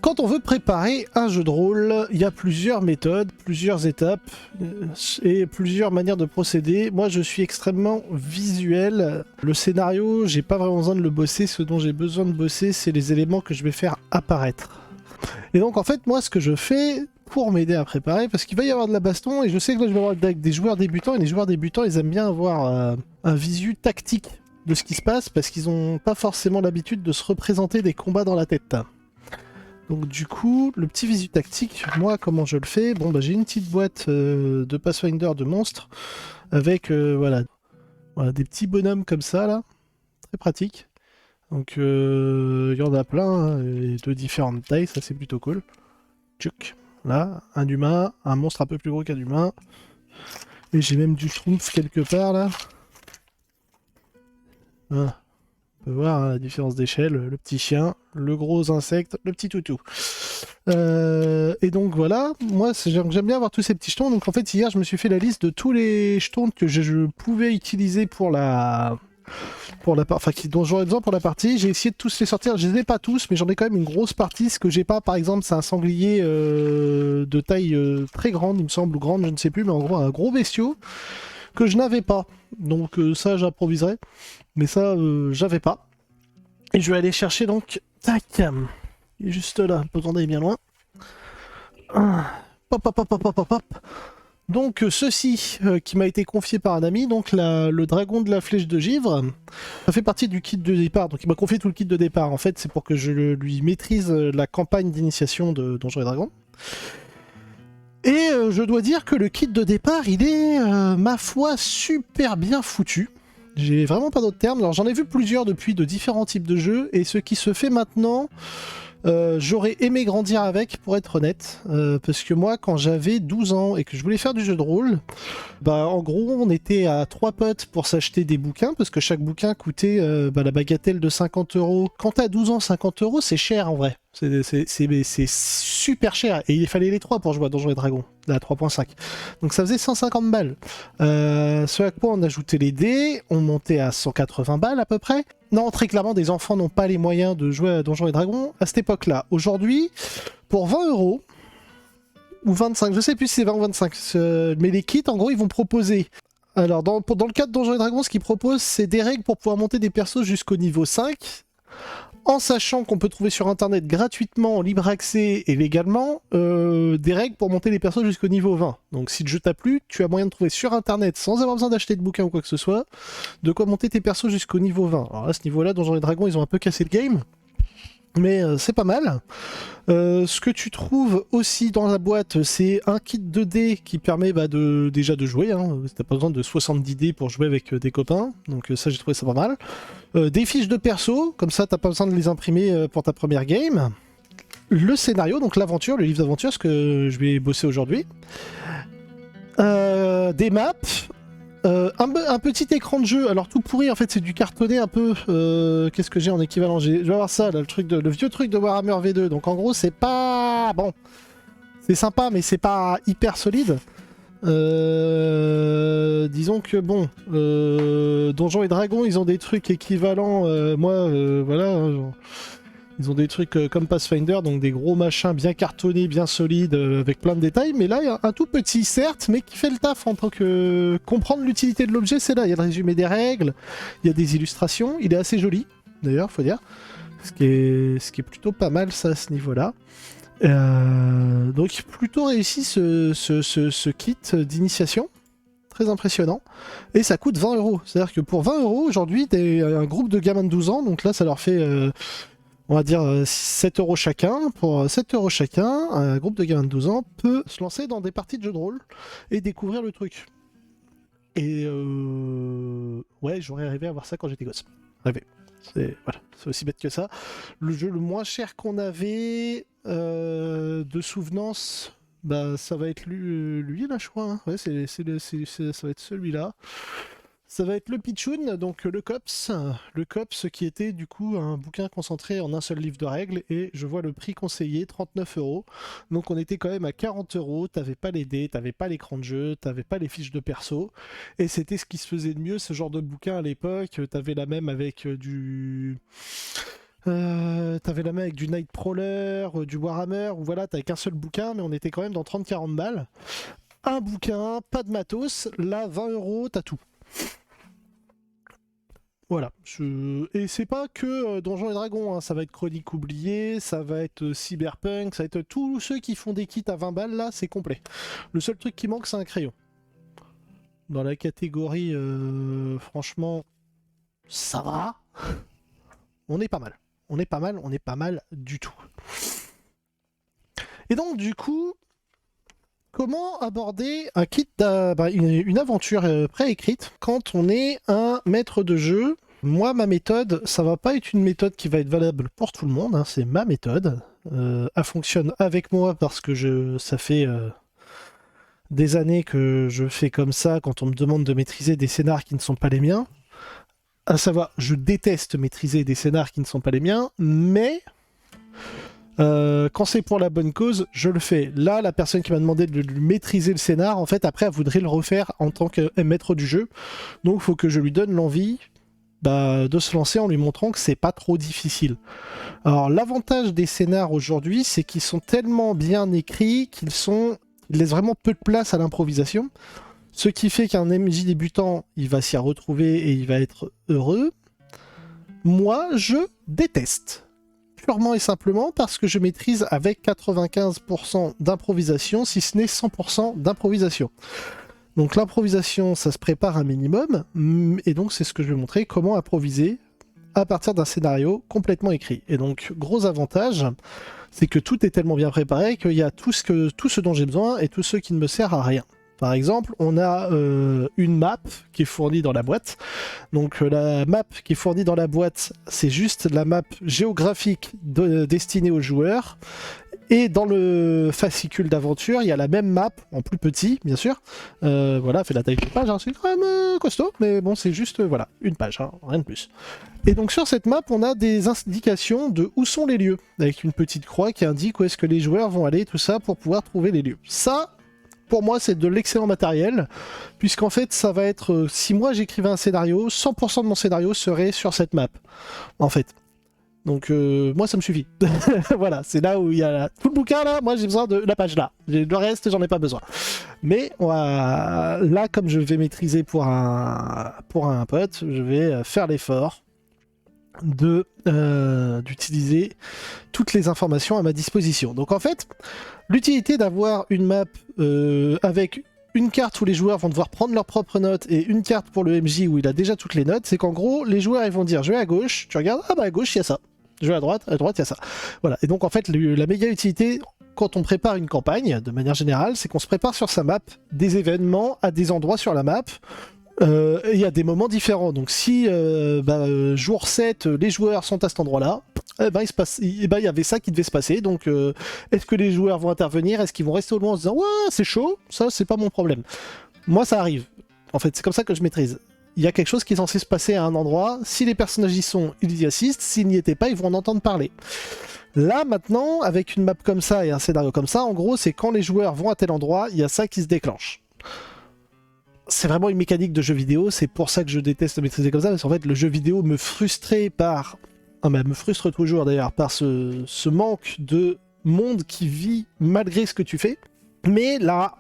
quand on veut préparer un jeu de rôle, il y a plusieurs méthodes, plusieurs étapes et plusieurs manières de procéder. Moi, je suis extrêmement visuel. Le scénario, j'ai pas vraiment besoin de le bosser. Ce dont j'ai besoin de bosser, c'est les éléments que je vais faire apparaître. Et donc, en fait, moi, ce que je fais pour m'aider à préparer, parce qu'il va y avoir de la baston, et je sais que là, je vais avoir avec des joueurs débutants, et les joueurs débutants, ils aiment bien avoir un visu tactique de ce qui se passe, parce qu'ils n'ont pas forcément l'habitude de se représenter des combats dans la tête. Donc du coup, le petit visu tactique, moi comment je le fais? Bon bah j'ai une petite boîte de Pathfinder de monstres avec voilà, des petits bonhommes comme ça là, très pratique. Donc il y en a plein, hein, et de différentes tailles, ça c'est plutôt cool. Tchouk, là, un humain, un monstre un peu plus gros qu'un humain. Et j'ai même du schtroumpf quelque part là. Voilà. On peut voir hein, la différence d'échelle, le petit chien, le gros insecte, le petit toutou. Et donc voilà, moi j'aime bien avoir tous ces petits jetons. Donc en fait hier je me suis fait la liste de tous les jetons que je pouvais utiliser pour dont j'aurais besoin pour la partie. J'ai essayé de tous les sortir, je les ai pas tous, mais j'en ai quand même une grosse partie. Ce que j'ai pas par exemple, c'est un sanglier de taille très grande, il me semble, ou grande, je ne sais plus, mais en gros un gros bestiau que je n'avais pas. Donc ça j'improviserai. Mais ça, j'avais pas. Et je vais aller chercher donc... Tac. Il est juste là, pas besoin d'aller bien loin. Pop, pop, pop, pop, pop, pop. Donc ceci, qui m'a été confié par un ami, donc le dragon de la flèche de givre, ça fait partie du kit de départ. Donc il m'a confié tout le kit de départ. En fait, c'est pour que je lui maîtrise la campagne d'initiation de Donjons et Dragons. Et je dois dire que le kit de départ, il est, ma foi, super bien foutu. J'ai vraiment pas d'autres termes. Alors j'en ai vu plusieurs depuis de différents types de jeux, et ce qui se fait maintenant, j'aurais aimé grandir avec, pour être honnête. Parce que moi, quand j'avais 12 ans et que je voulais faire du jeu de rôle, bah en gros, on était à 3 potes pour s'acheter des bouquins, parce que chaque bouquin coûtait la bagatelle de 50 €. Quand t'as 12 ans, 50 € c'est cher en vrai. C'est super cher. Et il fallait les 3 pour jouer à Donjons et Dragons, à 3.5. Donc ça faisait 150 balles. Ce à quoi on ajoutait les dés, on montait à 180 balles à peu près. Non, très clairement, des enfants n'ont pas les moyens de jouer à Donjons et Dragons à cette époque-là. Aujourd'hui, pour 20 € ou 25, je sais plus si c'est 20 ou 25, mais les kits, en gros, ils vont proposer. Alors, dans le cas de Donjons et Dragons, ce qu'ils proposent, c'est des règles pour pouvoir monter des persos jusqu'au niveau 5, en sachant qu'on peut trouver sur internet gratuitement, en libre accès et légalement, des règles pour monter les persos jusqu'au niveau 20. Donc si le jeu t'a plu, tu as moyen de trouver sur internet, sans avoir besoin d'acheter de bouquins ou quoi que ce soit, de quoi monter tes persos jusqu'au niveau 20. Alors à ce niveau-là, Donjons et Dragons, ils ont un peu cassé le game. Mais c'est pas mal. Ce que tu trouves aussi dans la boîte, c'est un kit de dés qui permet déjà de jouer. Hein. T'as pas besoin de 70 dés pour jouer avec des copains. Donc ça, j'ai trouvé ça pas mal. Des fiches de perso, comme ça, t'as pas besoin de les imprimer pour ta première game. Le scénario, donc l'aventure, le livre d'aventure, ce que je vais bosser aujourd'hui. Des maps. Un petit écran de jeu, alors tout pourri en fait, c'est du cartonné un peu. Qu'est-ce que j'ai en équivalent? Je vais avoir ça là, le vieux truc de Warhammer V2. Donc en gros, c'est pas bon, c'est sympa, mais c'est pas hyper solide. Disons que bon, Donjons et Dragons, ils ont des trucs équivalents. Voilà. Genre, ils ont des trucs comme Pathfinder, donc des gros machins bien cartonnés, bien solides, avec plein de détails. Mais là, il y a un tout petit, certes, mais qui fait le taf en tant que... Comprendre l'utilité de l'objet, c'est là. Il y a le résumé des règles, il y a des illustrations. Il est assez joli, d'ailleurs, faut dire. Ce qui est plutôt pas mal, ça, à ce niveau-là. Donc, plutôt réussi ce kit d'initiation. Très impressionnant. Et ça coûte 20 €. C'est-à-dire que pour 20 € aujourd'hui, t'es un groupe de gamins de 12 ans. Donc là, ça leur fait... on va dire 7 € chacun. Pour 7 € chacun, un groupe de gamins de 12 ans peut se lancer dans des parties de jeux de rôle et découvrir le truc. Et ouais, j'aurais rêvé à voir ça quand j'étais gosse. Rêvé. C'est aussi bête que ça. Le jeu le moins cher qu'on avait de souvenance, bah ça va être lui là, je crois. Hein. Ouais, ça va être celui-là. Ça va être le Pitchoun, donc le COPS. Le COPS qui était du coup un bouquin concentré en un seul livre de règles, et je vois le prix conseillé, 39 €. Donc on était quand même à 40 €, t'avais pas les dés, t'avais pas l'écran de jeu, t'avais pas les fiches de perso, et c'était ce qui se faisait de mieux, ce genre de bouquin à l'époque. T'avais la même avec T'avais la main avec du Nightcrawler, du Warhammer, ou voilà, t'avais qu'un seul bouquin, mais on était quand même dans 30-40 balles. Un bouquin, pas de matos, là 20 euros, t'as tout. Voilà. Et c'est pas que Donjons et Dragons, hein. Ça va être Chronique oubliée, ça va être Cyberpunk, ça va être tous ceux qui font des kits à 20 balles, là, c'est complet. Le seul truc qui manque, c'est un crayon. Dans la catégorie, franchement, ça va. On est pas mal. On est pas mal, on est pas mal du tout. Et donc, du coup, comment aborder un kit, une aventure préécrite quand on est un maître de jeu? Moi, ma méthode, ça va pas être une méthode qui va être valable pour tout le monde, hein, c'est ma méthode. Elle fonctionne avec moi parce que ça fait des années que je fais comme ça quand on me demande de maîtriser des scénars qui ne sont pas les miens. À savoir, je déteste maîtriser des scénars qui ne sont pas les miens, mais quand c'est pour la bonne cause, je le fais. Là, la personne qui m'a demandé de maîtriser le scénar, en fait, après, elle voudrait le refaire en tant que maître du jeu. Donc, il faut que je lui donne l'envie de se lancer en lui montrant que c'est pas trop difficile. Alors, l'avantage des scénars aujourd'hui, c'est qu'ils sont tellement bien écrits qu'ils laissent vraiment peu de place à l'improvisation. Ce qui fait qu'un MJ débutant, il va s'y retrouver et il va être heureux. Moi, je déteste. Purement et simplement parce que je maîtrise avec 95% d'improvisation, si ce n'est 100% d'improvisation. Donc l'improvisation, ça se prépare un minimum, et donc c'est ce que je vais montrer, comment improviser à partir d'un scénario complètement écrit. Et donc, gros avantage, c'est que tout est tellement bien préparé qu'il y a tout ce dont j'ai besoin et tout ce qui ne me sert à rien. Par exemple, on a une map qui est fournie dans la boîte. Donc la map qui est fournie dans la boîte, c'est juste la map géographique destinée aux joueurs. Et dans le fascicule d'aventure, il y a la même map, en plus petit, bien sûr. Voilà, fait la taille d'une page, hein. C'est quand même costaud, mais bon, c'est juste, voilà, une page, hein, rien de plus. Et donc sur cette map, on a des indications de où sont les lieux, avec une petite croix qui indique où est-ce que les joueurs vont aller, tout ça, pour pouvoir trouver les lieux. Ça, pour moi, c'est de l'excellent matériel, puisqu'en fait, ça va être... si moi, j'écrivais un scénario, 100% de mon scénario serait sur cette map, en fait. Donc, moi, ça me suffit. Voilà, c'est là où il y a tout le bouquin, là, moi, j'ai besoin de la page là. Le reste, j'en ai pas besoin. Mais, là, comme je vais maîtriser pour un pote, je vais faire l'effort d'utiliser toutes les informations à ma disposition. Donc en fait, l'utilité d'avoir une map avec une carte où les joueurs vont devoir prendre leurs propres notes et une carte pour le MJ où il a déjà toutes les notes, c'est qu'en gros, les joueurs ils vont dire je vais à gauche, tu regardes, ah bah à gauche il y a ça, je vais à droite il y a ça. Voilà, et donc en fait, la méga utilité quand on prépare une campagne, de manière générale, c'est qu'on se prépare sur sa map des événements à des endroits sur la map. Il y a des moments différents. Donc si jour 7, les joueurs sont à cet endroit-là, il y avait ça qui devait se passer. Donc est-ce que les joueurs vont intervenir? Est-ce qu'ils vont rester au loin en se disant ouais, c'est chaud? Ça, c'est pas mon problème. Moi, ça arrive. En fait, c'est comme ça que je maîtrise. Il y a quelque chose qui est censé se passer à un endroit. Si les personnages y sont, ils y assistent. S'ils n'y étaient pas, ils vont en entendre parler. Là, maintenant, avec une map comme ça et un scénario comme ça, en gros, c'est quand les joueurs vont à tel endroit, il y a ça qui se déclenche. C'est vraiment une mécanique de jeu vidéo, c'est pour ça que je déteste maîtriser comme ça, parce qu'en fait le jeu vidéo me frustrait me frustre toujours d'ailleurs par ce manque de monde qui vit malgré ce que tu fais. Mais là,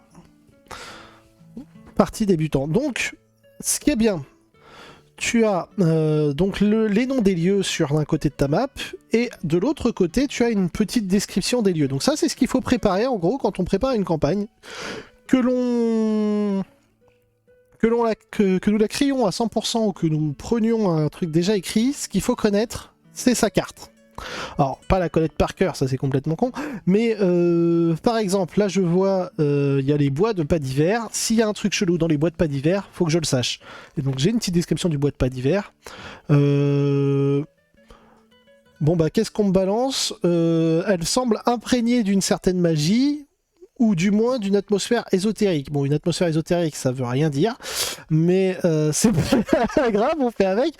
partie débutant. Donc, ce qui est bien, tu as donc les noms des lieux sur l'un côté de ta map, et de l'autre côté, tu as une petite description des lieux. Donc ça, c'est ce qu'il faut préparer en gros quand on prépare une campagne, que nous la créions à 100% ou que nous prenions un truc déjà écrit, ce qu'il faut connaître, c'est sa carte. Alors, pas la connaître par cœur, ça c'est complètement con, mais par exemple, là je vois, il y a les bois de pas d'hiver. S'il y a un truc chelou dans les bois de pas d'hiver, faut que je le sache. Et donc j'ai une petite description du bois de pas d'hiver. Bon bah, qu'est-ce qu'on me balance? Elle semble imprégnée d'une certaine magie, ou du moins d'une atmosphère ésotérique. Bon, une atmosphère ésotérique, ça veut rien dire, mais c'est pas grave, on fait avec.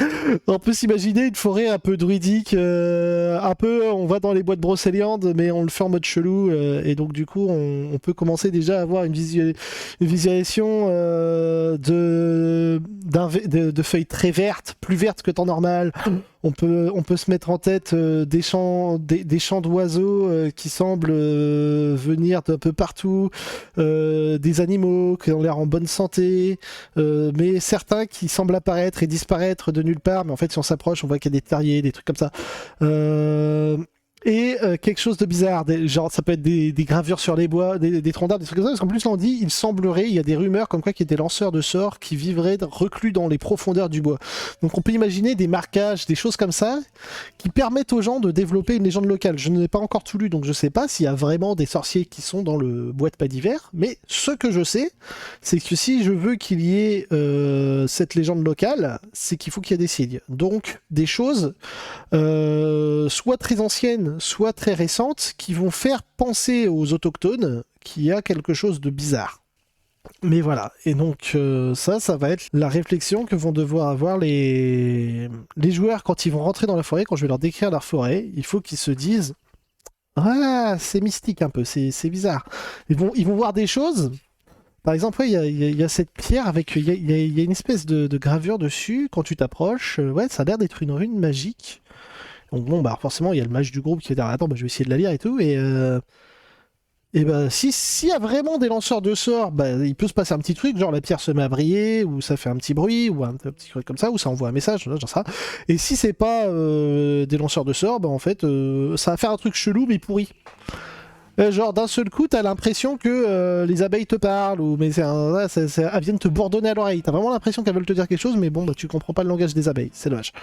On peut s'imaginer une forêt un peu druidique, un peu, on va dans les bois de Brocéliande, mais on le fait en mode chelou, et donc du coup, on peut commencer déjà à avoir une visualisation de feuilles très vertes, plus vertes que temps normal. on peut se mettre en tête des chants d'oiseaux qui semblent venir d'un peu partout, des animaux qui ont l'air en bonne santé, mais certains qui semblent apparaître et disparaître de nulle part, mais en fait si on s'approche on voit qu'il y a des terriers, des trucs comme ça. Et quelque chose de bizarre, genre ça peut être des gravures sur les bois, des troncs d'arbres, des trucs comme ça, parce qu'en plus là on dit, il semblerait, il y a des rumeurs comme quoi qu'il y a des lanceurs de sorts qui vivraient reclus dans les profondeurs du bois. Donc on peut imaginer des marquages, des choses comme ça, qui permettent aux gens de développer une légende locale. Je n'ai pas encore tout lu, donc je sais pas s'il y a vraiment des sorciers qui sont dans le bois de pas d'hiver, mais ce que je sais, c'est que si je veux qu'il y ait cette légende locale, c'est qu'il faut qu'il y ait des signes. Donc des choses soit très anciennes, soit très récentes, qui vont faire penser aux autochtones qu'il y a quelque chose de bizarre. Mais voilà, et donc ça va être la réflexion que vont devoir avoir les joueurs quand ils vont rentrer dans la forêt, quand je vais leur décrire leur forêt, il faut qu'ils se disent « Ah, c'est mystique un peu, c'est bizarre ». Ils vont voir des choses. Par exemple, il y a cette pierre avec... Il y a une espèce de gravure dessus, quand tu t'approches, ouais, ça a l'air d'être une rune magique. Donc bon, bah forcément, il y a le mage du groupe qui va dire attends, bah, je vais essayer de la lire et tout. Et bah, s'il y a vraiment des lanceurs de sorts, bah, il peut se passer un petit truc, genre la pierre se met à briller, ou ça fait un petit bruit, ou un petit truc comme ça, ou ça envoie un message, genre ça. Et si c'est pas des lanceurs de sorts, bah en fait, ça va faire un truc chelou mais pourri. Genre d'un seul coup, t'as l'impression que les abeilles te parlent, ou mais elles viennent te bourdonner à l'oreille. T'as vraiment l'impression qu'elles veulent te dire quelque chose, mais bon, bah tu comprends pas le langage des abeilles, c'est dommage.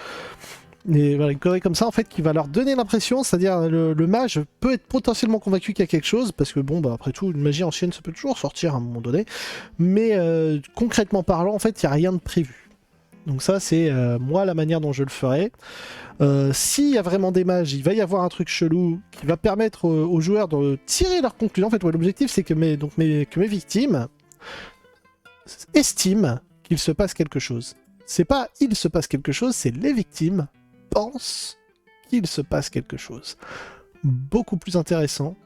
Et voilà, une connerie comme ça en fait qui va leur donner l'impression, c'est-à-dire le mage peut être potentiellement convaincu qu'il y a quelque chose, parce que bon bah après tout une magie ancienne ça peut toujours sortir à un moment donné, mais concrètement parlant en fait il n'y a rien de prévu. Donc ça c'est moi la manière dont je le ferai. S'il y a vraiment des mages, il va y avoir un truc chelou qui va permettre aux joueurs de tirer leurs conclusions. En fait ouais, l'objectif c'est que mes victimes estiment qu'il se passe quelque chose. C'est pas il se passe quelque chose, c'est les victimes pense qu'il se passe quelque chose. Beaucoup plus intéressant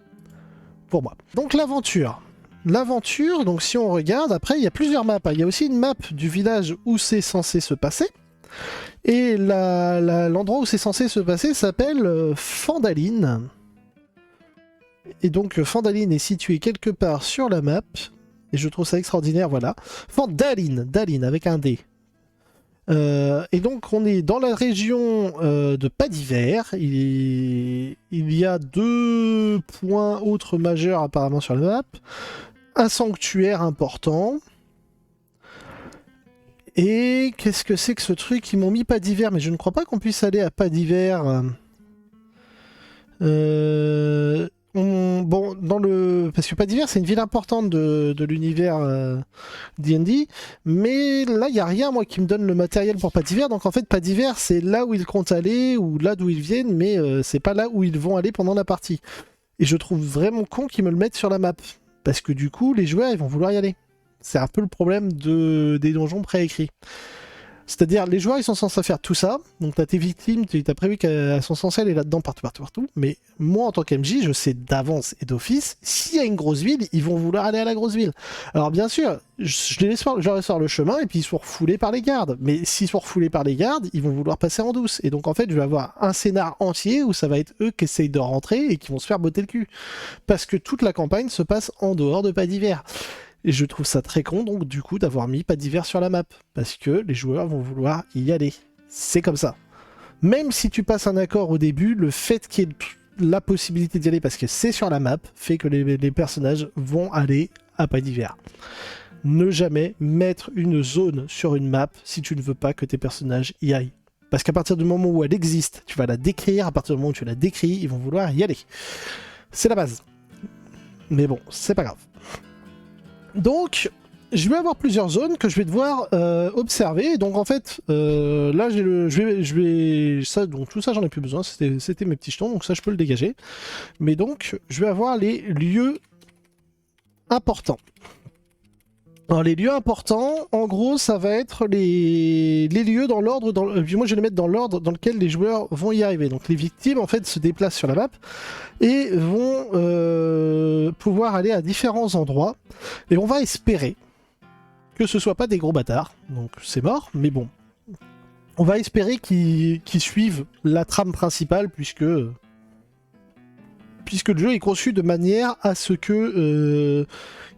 pour moi. Donc l'aventure. L'aventure, donc si on regarde, après il y a plusieurs maps. Il y a aussi une map du village où c'est censé se passer. Et l'endroit où c'est censé se passer s'appelle Phandaline. Et donc Phandaline est situé quelque part sur la map. Et je trouve ça extraordinaire, voilà. Phandaline, Daline avec un D. Et donc on est dans la région de Pas d'Hiver. Il y a 2 points autres majeurs apparemment sur la map. Un sanctuaire important. Et qu'est-ce que c'est que ce truc? Ils m'ont mis Pas d'Hiver, mais je ne crois pas qu'on puisse aller à Pas d'Hiver. Bon, parce que Pas d'Hiver, c'est une ville importante de l'univers D&D, mais là, il n'y a rien, moi, qui me donne le matériel pour Pas d'Hiver. Donc, en fait, Pas d'Hiver, c'est là où ils comptent aller, ou là d'où ils viennent, mais c'est pas là où ils vont aller pendant la partie. Et je trouve vraiment con qu'ils me le mettent sur la map, parce que du coup, les joueurs, ils vont vouloir y aller. C'est un peu le problème des donjons préécrits. C'est-à-dire, les joueurs, ils sont censés faire tout ça. Donc, t'as tes victimes, t'as prévu qu'elles sont censées aller là-dedans partout. Mais moi, en tant qu'MJ, je sais d'avance et d'office, s'il y a une grosse ville, ils vont vouloir aller à la grosse ville. Alors, bien sûr, je leur laisse faire le chemin et puis ils sont refoulés par les gardes. Mais s'ils sont refoulés par les gardes, ils vont vouloir passer en douce. Et donc, en fait, je vais avoir un scénar entier où ça va être eux qui essayent de rentrer et qui vont se faire botter le cul. Parce que toute la campagne se passe en dehors de Pas d'Hiver. Et je trouve ça très con, donc, du coup, d'avoir mis Pas d'Hiver sur la map. Parce que les joueurs vont vouloir y aller. C'est comme ça. Même si tu passes un accord au début, le fait qu'il y ait la possibilité d'y aller, parce que c'est sur la map, fait que les personnages vont aller à Pas d'Hiver. Ne jamais mettre une zone sur une map si tu ne veux pas que tes personnages y aillent. Parce qu'à partir du moment où elle existe, tu vas la décrire. À partir du moment où tu la décris, ils vont vouloir y aller. C'est la base. Mais bon, c'est pas grave. Donc, je vais avoir plusieurs zones que je vais devoir observer. Donc en fait, là ça, donc tout ça j'en ai plus besoin. C'était mes petits jetons, donc ça je peux le dégager. Mais donc, je vais avoir les lieux importants. Alors les lieux importants, en gros, ça va être les lieux dans l'ordre. Moi, je vais les mettre dans l'ordre dans lequel les joueurs vont y arriver. Donc les victimes, en fait, se déplacent sur la map et vont pouvoir aller à différents endroits. Et on va espérer que ce soit pas des gros bâtards. Donc c'est mort, mais bon. On va espérer qu'ils suivent la trame principale, puisque le jeu est conçu de manière à ce que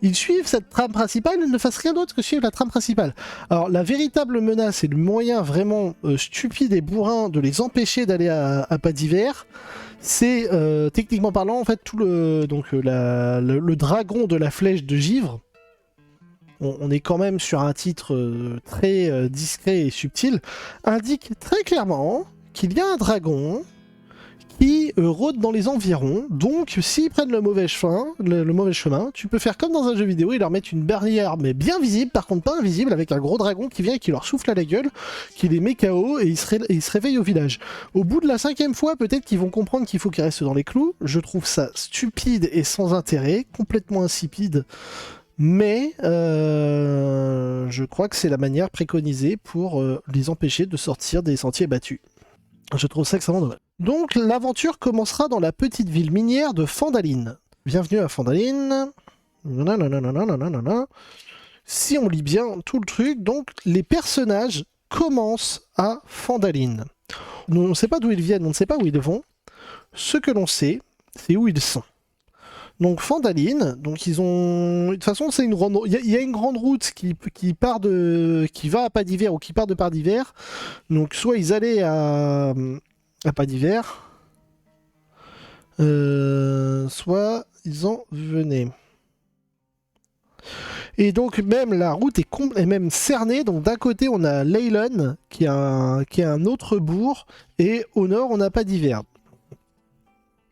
ils suivent cette trame principale et ne fassent rien d'autre que suivre la trame principale. Alors la véritable menace et le moyen vraiment stupide et bourrin de les empêcher d'aller à pas d'hiver, c'est techniquement parlant en fait tout le dragon de la flèche de givre. On est quand même sur un titre très discret et subtil, indique très clairement qu'il y a un dragon qui rôde dans les environs, donc s'ils prennent le mauvais chemin, tu peux faire comme dans un jeu vidéo et leur mettre une barrière, mais bien visible, par contre pas invisible, avec un gros dragon qui vient et qui leur souffle à la gueule, qui les met KO et ils se réveillent au village. Au bout de la 5e fois, peut-être qu'ils vont comprendre qu'il faut qu'ils restent dans les clous. Je trouve ça stupide et sans intérêt, complètement insipide. Mais je crois que c'est la manière préconisée pour les empêcher de sortir des sentiers battus. Je trouve ça extrêmement dommage. Donc l'aventure commencera dans la petite ville minière de Phandaline. Bienvenue à Phandaline. Si on lit bien tout le truc, donc les personnages commencent à Phandaline. On ne sait pas d'où ils viennent, on ne sait pas où ils vont. Ce que l'on sait, c'est où ils sont. Donc Phandaline, donc ils ont... De toute façon, c'est une grande... Il y a une grande route qui va à Pas d'Hiver ou qui part de Pas d'Hiver. Donc soit ils allaient à Pas d'Hiver, soit ils en venaient. Et donc même la route est même cernée. Donc d'un côté on a Leylon qui est un autre bourg, et au nord on a Pas d'Hiver.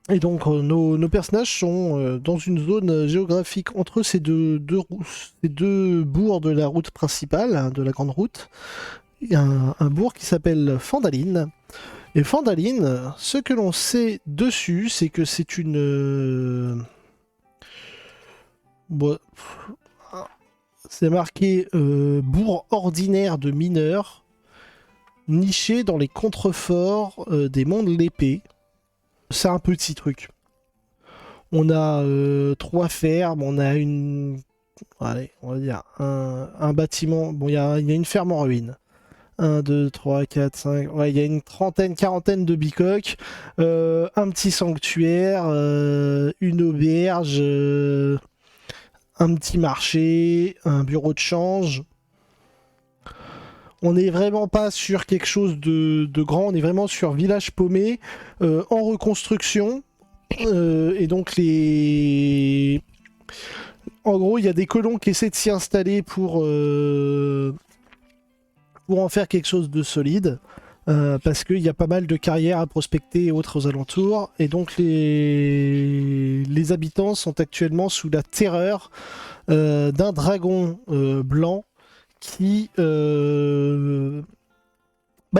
Et donc nos personnages sont dans une zone géographique entre ces deux bourgs de la route principale, hein, de la grande route. Il y a un bourg qui s'appelle Phandaline. Et Phandaline, ce que l'on sait dessus, c'est que c'est une... Bon, c'est marqué bourg ordinaire de mineurs, niché dans les contreforts des monts de l'épée. C'est un petit truc. On a 3 fermes, on a allez, on va dire un bâtiment. Bon, il y a une ferme en ruine. 1, 2, 3, 4, 5. Ouais, il y a une quarantaine de bicoques. Un petit sanctuaire, une auberge, un petit marché, un bureau de change. On n'est vraiment pas sur quelque chose de grand, on est vraiment sur village paumé, en reconstruction. Et donc en gros, il y a des colons qui essaient de s'y installer pour en faire quelque chose de solide. Parce qu'il y a pas mal de carrières à prospecter et autres aux alentours. Et donc les habitants sont actuellement sous la terreur d'un dragon blanc qui il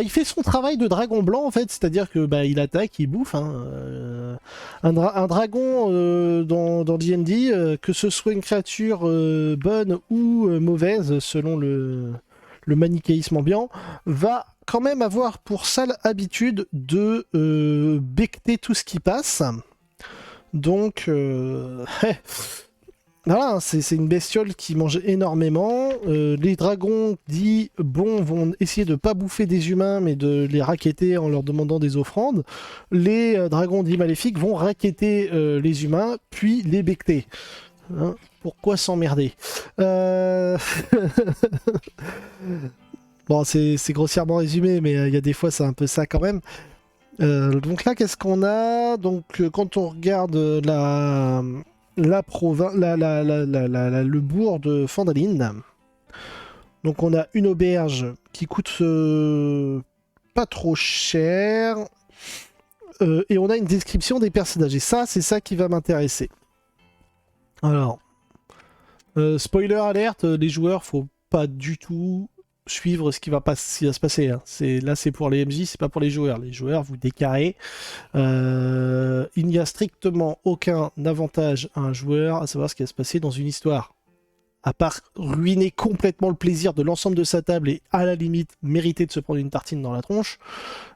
fait son travail de dragon blanc en fait, c'est-à-dire que il attaque, il bouffe. Hein. Un dragon dans D&D, que ce soit une créature bonne ou mauvaise selon le manichéisme ambiant, va quand même avoir pour sale habitude de becter tout ce qui passe. Donc voilà, c'est une bestiole qui mange énormément. Les dragons dits bons vont essayer de pas bouffer des humains, mais de les racketter en leur demandant des offrandes. Les dragons dits maléfiques vont racketter les humains, puis les becter. Hein, pourquoi s'emmerder Bon, c'est grossièrement résumé, mais il y a des fois c'est un peu ça quand même. Donc là, qu'est-ce qu'on a? Donc quand on regarde le bourg de Phandaline. Donc on a une auberge qui coûte pas trop cher. Et on a une description des personnages. Et ça, c'est ça qui va m'intéresser. Alors, spoiler alerte, les joueurs, faut pas du tout suivre ce qui va se passer. Hein. Là, c'est pour les MJ, c'est pas pour les joueurs. Les joueurs, vous décarrez. Il n'y a strictement aucun avantage à un joueur à savoir ce qui va se passer dans une histoire. À part ruiner complètement le plaisir de l'ensemble de sa table et à la limite mériter de se prendre une tartine dans la tronche,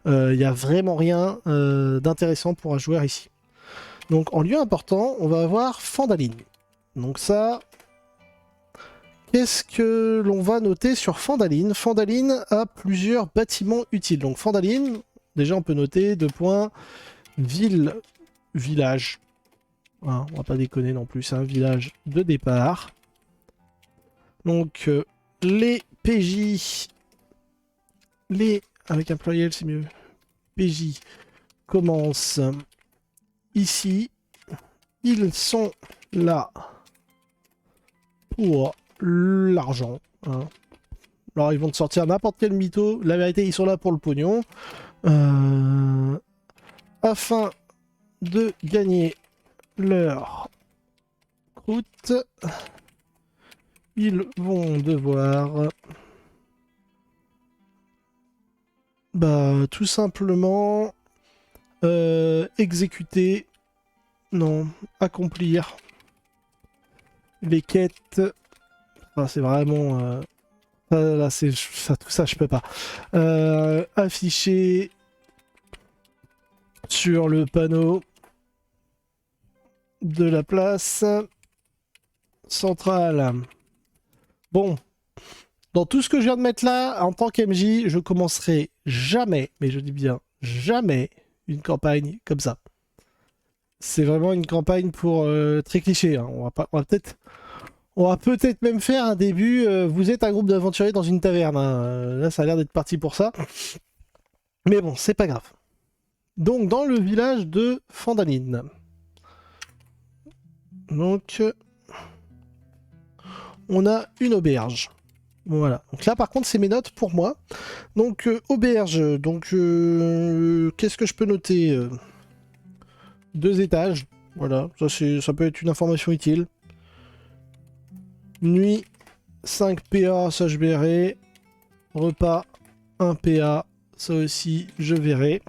il n'y a vraiment rien d'intéressant pour un joueur ici. Donc en lieu important, on va avoir Phandaline. Donc ça... Qu'est-ce que l'on va noter sur Fandaline? Fandaline a plusieurs bâtiments utiles. Donc Fandaline, déjà on peut noter 2 points. Ville, village. Hein, on va pas déconner non plus, c'est un village de départ. Donc les PJ, avec un pluriel c'est mieux. PJ commencent ici. Ils sont là pour l'argent. Hein. Alors ils vont te sortir n'importe quel mytho. La vérité, ils sont là pour le pognon. Afin de gagner leur croûte, ils vont devoir tout simplement exécuter, non, accomplir les quêtes. Enfin, c'est vraiment là, c'est ça, tout ça je peux pas afficher sur le panneau de la place centrale. Bon, dans tout ce que je viens de mettre là, en tant qu'MJ, je commencerai jamais, mais je dis bien jamais, une campagne comme ça. C'est vraiment une campagne pour très cliché. Hein. On va peut-être même faire un début. Vous êtes un groupe d'aventuriers dans une taverne. Hein. Là, ça a l'air d'être parti pour ça. Mais bon, c'est pas grave. Donc, dans le village de Fandaline. Donc, on a une auberge. Voilà. Donc là, par contre, c'est mes notes pour moi. Donc, auberge. Donc, qu'est-ce que je peux noter 2 étages. Voilà. Ça peut être une information utile. Nuit, 5 PA, ça je verrai. Repas, 1 PA, ça aussi je verrai.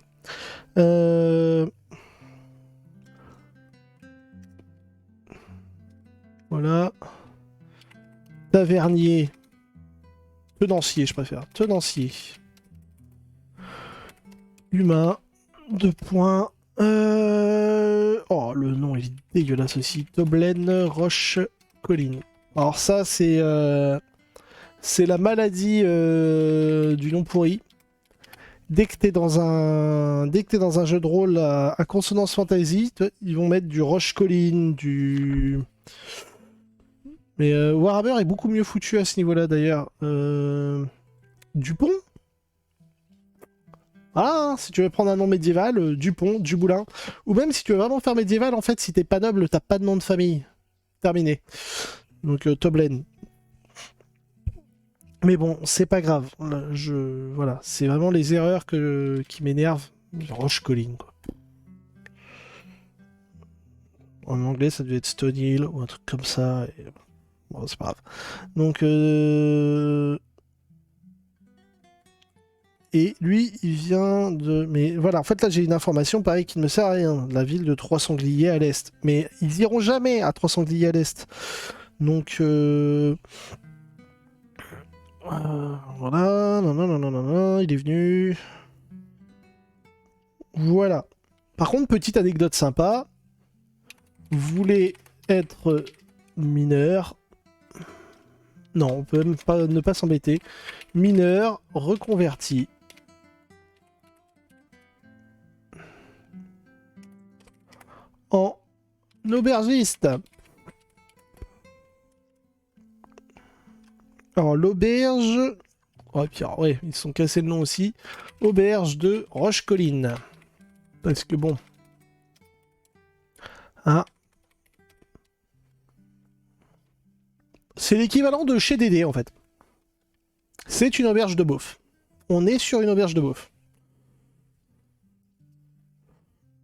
Voilà. Tavernier. Tenancier, je préfère. Tenancier. Humain. 2 points. Oh, le nom est dégueulasse aussi. Toblen Roche Colline. Alors ça, c'est la maladie du nom pourri. Dès que t'es dans un jeu de rôle à consonance fantasy, ils vont mettre du Roche Colline, du... Mais Warhammer est beaucoup mieux foutu à ce niveau-là d'ailleurs. Dupont. Voilà, hein, si tu veux prendre un nom médiéval, Dupont, Duboulin. Ou même si tu veux vraiment faire médiéval, en fait, si t'es pas noble, t'as pas de nom de famille. Terminé. Donc Toblen. Mais bon, c'est pas grave. Voilà, c'est vraiment les erreurs qui m'énervent. Roche Colline, quoi. En anglais, ça devait être Stone Hill ou un truc comme ça. Et... Bon, c'est pas grave. Donc, et lui, il vient de... Mais voilà, en fait, là, j'ai une information, pareil, qui ne me sert à rien. La ville de Trois-Sangliers à l'est. Mais ils iront jamais à Trois-Sangliers à l'est. Donc, voilà, non, il est venu. Voilà. Par contre, petite anecdote sympa. Vous voulez être mineur. Non, on peut même pas, ne pas s'embêter. Mineur, reconverti. En aubergiste. Alors, l'auberge... Oh, puis, alors, ouais, ils se sont cassés le nom aussi. Auberge de Roche-Colline. Parce que bon... Hein, c'est l'équivalent de chez Dédé, en fait. C'est une auberge de beauf. On est sur une auberge de beauf.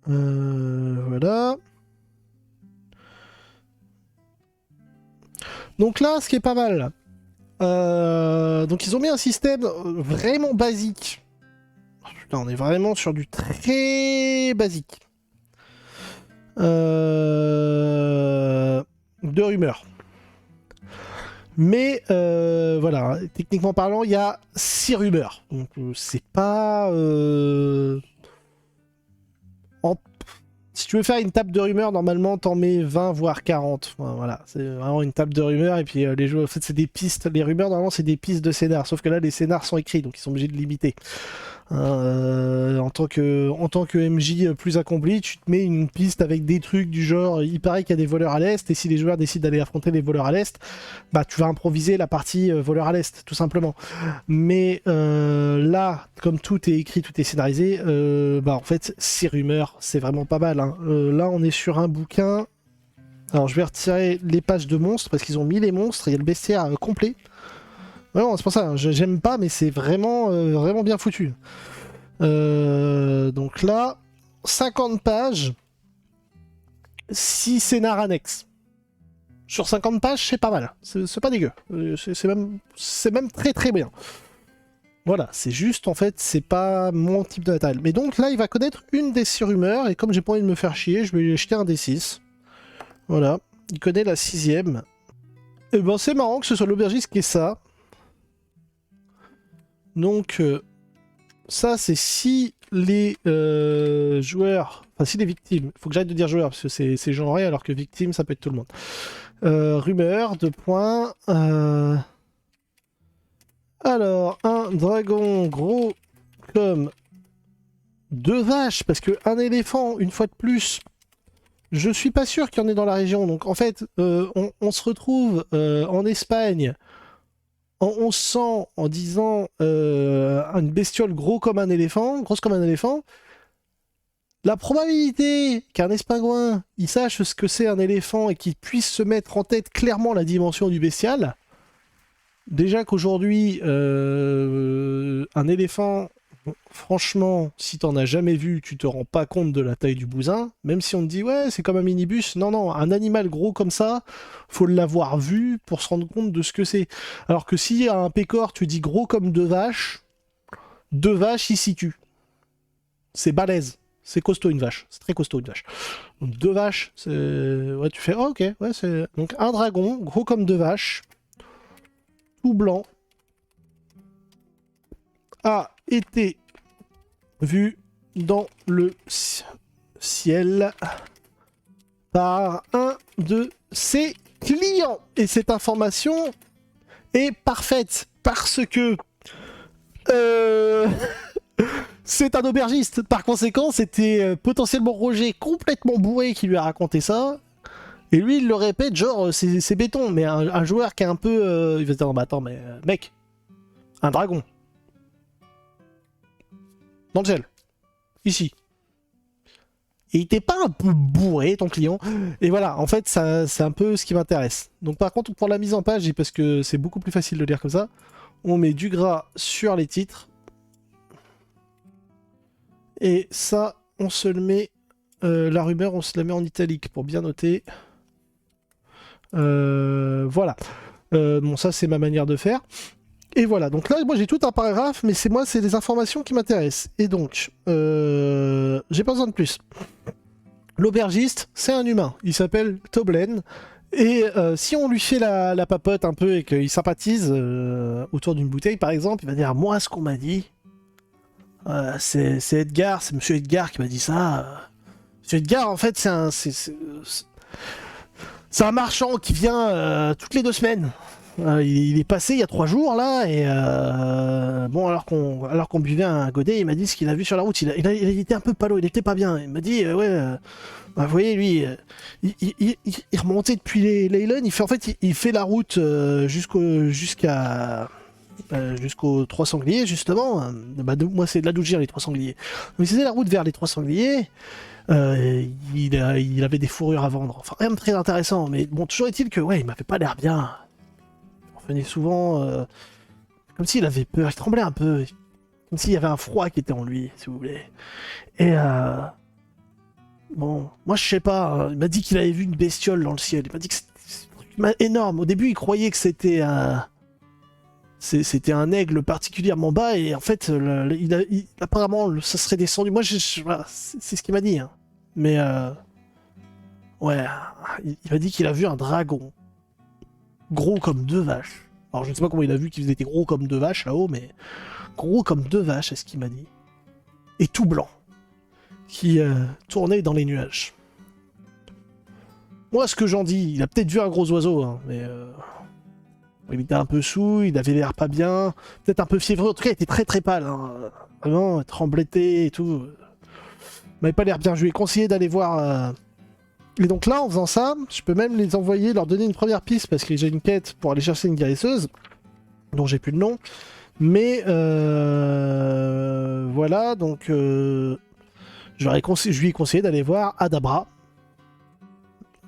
Voilà. Donc là, ce qui est pas mal... donc ils ont mis un système vraiment basique. Là, on est vraiment sur du très basique. De rumeurs. Mais voilà, techniquement parlant, il y a 6 rumeurs. Donc c'est pas... Si tu veux faire une table de rumeurs, normalement, t'en mets 20, voire 40. Enfin, voilà, c'est vraiment une table de rumeurs. Et puis, les jeux, en fait, c'est des pistes. Les rumeurs, normalement, c'est des pistes de scénar. Sauf que là, les scénars sont écrits, donc ils sont obligés de limiter. En tant que MJ plus accompli, tu te mets une piste avec des trucs du genre, il paraît qu'il y a des voleurs à l'est, et si les joueurs décident d'aller affronter les voleurs à l'est, bah tu vas improviser la partie voleurs à l'est, tout simplement. Mais là, comme tout est écrit, tout est scénarisé, bah en fait, ces rumeurs, c'est vraiment pas mal. Hein. Là, on est sur un bouquin. Alors, je vais retirer les pages de monstres, parce qu'ils ont mis les monstres, il y a le bestiaire complet. Non, c'est pour ça, hein, j'aime pas, mais c'est vraiment, vraiment bien foutu. Donc là, 50 pages, 6 scénars annexes. Sur 50 pages, c'est pas mal. C'est pas dégueu. C'est même très très bien. Voilà, c'est juste, en fait, c'est pas mon type de matériel. Mais donc là, il va connaître une des 6 rumeurs, et comme j'ai pas envie de me faire chier, je vais lui acheter un des 6. Voilà, il connaît la 6ème. Et ben c'est marrant que ce soit l'aubergiste qui ait ça. Donc, ça, c'est si les joueurs... Enfin, si les victimes... Faut que j'arrête de dire joueurs, parce que c'est genré, alors que victime, ça peut être tout le monde. Rumeur, 2 points. Alors, un dragon gros comme 2 vaches, parce que un éléphant, une fois de plus... Je suis pas sûr qu'il y en ait dans la région. Donc, en fait, on se retrouve en Espagne... En 1100, en disant une bestiole grosse comme un éléphant, la probabilité qu'un espingouin il sache ce que c'est un éléphant et qu'il puisse se mettre en tête clairement la dimension du bestial, déjà qu'aujourd'hui, un éléphant, franchement, si t'en as jamais vu, tu te rends pas compte de la taille du bousin, même si on te dit ouais c'est comme un minibus, non, un animal gros comme ça, faut l'avoir vu pour se rendre compte de ce que c'est. Alors que si à un pécor tu dis gros comme 2 vaches, 2 vaches il s'y tue. C'est balèze, c'est costaud une vache, c'est très costaud une vache. Donc 2 vaches, c'est... Ouais tu fais oh, ok, ouais c'est... Donc un dragon, gros comme 2 vaches, tout blanc, a été vu dans le ciel par un de ses clients. Et cette information est parfaite parce que c'est un aubergiste. Par conséquent, c'était potentiellement Roger complètement bourré qui lui a raconté ça. Et lui, il le répète, genre, c'est béton. Mais un joueur qui est un peu... il va se dire, non, bah, attends, mais mec, un dragon. Dans le ciel. Ici. Et il était pas un peu bourré, ton client. Et voilà, en fait, c'est un peu ce qui m'intéresse. Donc par contre, pour la mise en page, et parce que c'est beaucoup plus facile de lire comme ça, on met du gras sur les titres. Et ça, on se le met... la rumeur, on se la met en italique pour bien noter. Voilà. Bon, ça, c'est ma manière de faire. Et voilà, donc là, moi j'ai tout un paragraphe, mais c'est des informations qui m'intéressent. Et donc, j'ai pas besoin de plus. L'aubergiste, c'est un humain. Il s'appelle Toblen. Et si on lui fait la papote un peu et qu'il sympathise autour d'une bouteille, par exemple, il va dire, moi, ce qu'on m'a dit, c'est Edgar, c'est Monsieur Edgar qui m'a dit ça. Monsieur Edgar, en fait, c'est un marchand qui vient toutes les 2 semaines. Il est passé il y a 3 jours là et bon alors qu'on buvait un godet, il m'a dit ce qu'il a vu sur la route. Il était un peu palo, il était pas bien. Il m'a dit bah, vous voyez lui, il remontait depuis les Leyland. Il fait la route jusqu'aux 3 sangliers justement. Bah, moi c'est de là d'où je viens les 3 sangliers. Donc il faisait la route vers les 3 sangliers. Il avait des fourrures à vendre. Enfin rien de très intéressant. Mais bon toujours est-il que ouais il m'avait pas l'air bien. Venait souvent comme s'il avait peur, il tremblait un peu, comme s'il y avait un froid qui était en lui, si vous voulez. Et bon, moi je sais pas, il m'a dit qu'il avait vu une bestiole dans le ciel, il m'a dit que c'était énorme. Au début il croyait que c'était un aigle particulièrement bas, et en fait apparemment ça serait descendu. Moi voilà, c'est ce qu'il m'a dit, hein. Mais ouais, il m'a dit qu'il a vu un dragon. Gros comme 2 vaches. Alors je ne sais pas comment il a vu qu'ils étaient gros comme 2 vaches là-haut, mais gros comme 2 vaches, c'est ce qu'il m'a dit. Et tout blanc, qui tournait dans les nuages. Moi, ce que j'en dis, il a peut-être vu un gros oiseau, hein, mais il était un peu saoul, il avait l'air pas bien, peut-être un peu fiévreux. En tout cas, il était très très pâle, hein. Vraiment trembloté et tout. Il m'avait pas l'air bien. Je lui ai conseillé d'aller voir. Et donc là, en faisant ça, je peux même les envoyer, leur donner une première piste parce que j'ai une quête pour aller chercher une guérisseuse, dont j'ai plus le nom. Mais voilà, donc je lui ai conseillé d'aller voir Adabra.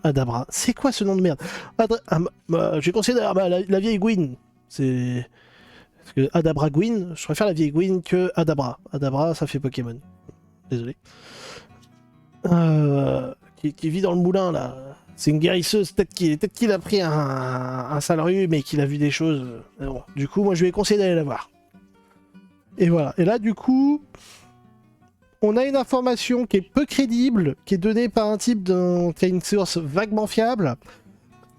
Adabra, c'est quoi ce nom de merde? J'ai conseillé d'aller voir la vieille Gwyn. C'est parce que Adabra Gwyn, je préfère la vieille Gwyn que Adabra. Adabra, ça fait Pokémon. Désolé. Qui vit dans le moulin là. C'est une guérisseuse, peut-être qu'il a pris un sale rhume et qu'il a vu des choses. Bon, du coup, moi je lui ai conseillé d'aller la voir. Et voilà. Et là, du coup, on a une information qui est peu crédible, qui est donnée par un type qui a une source vaguement fiable,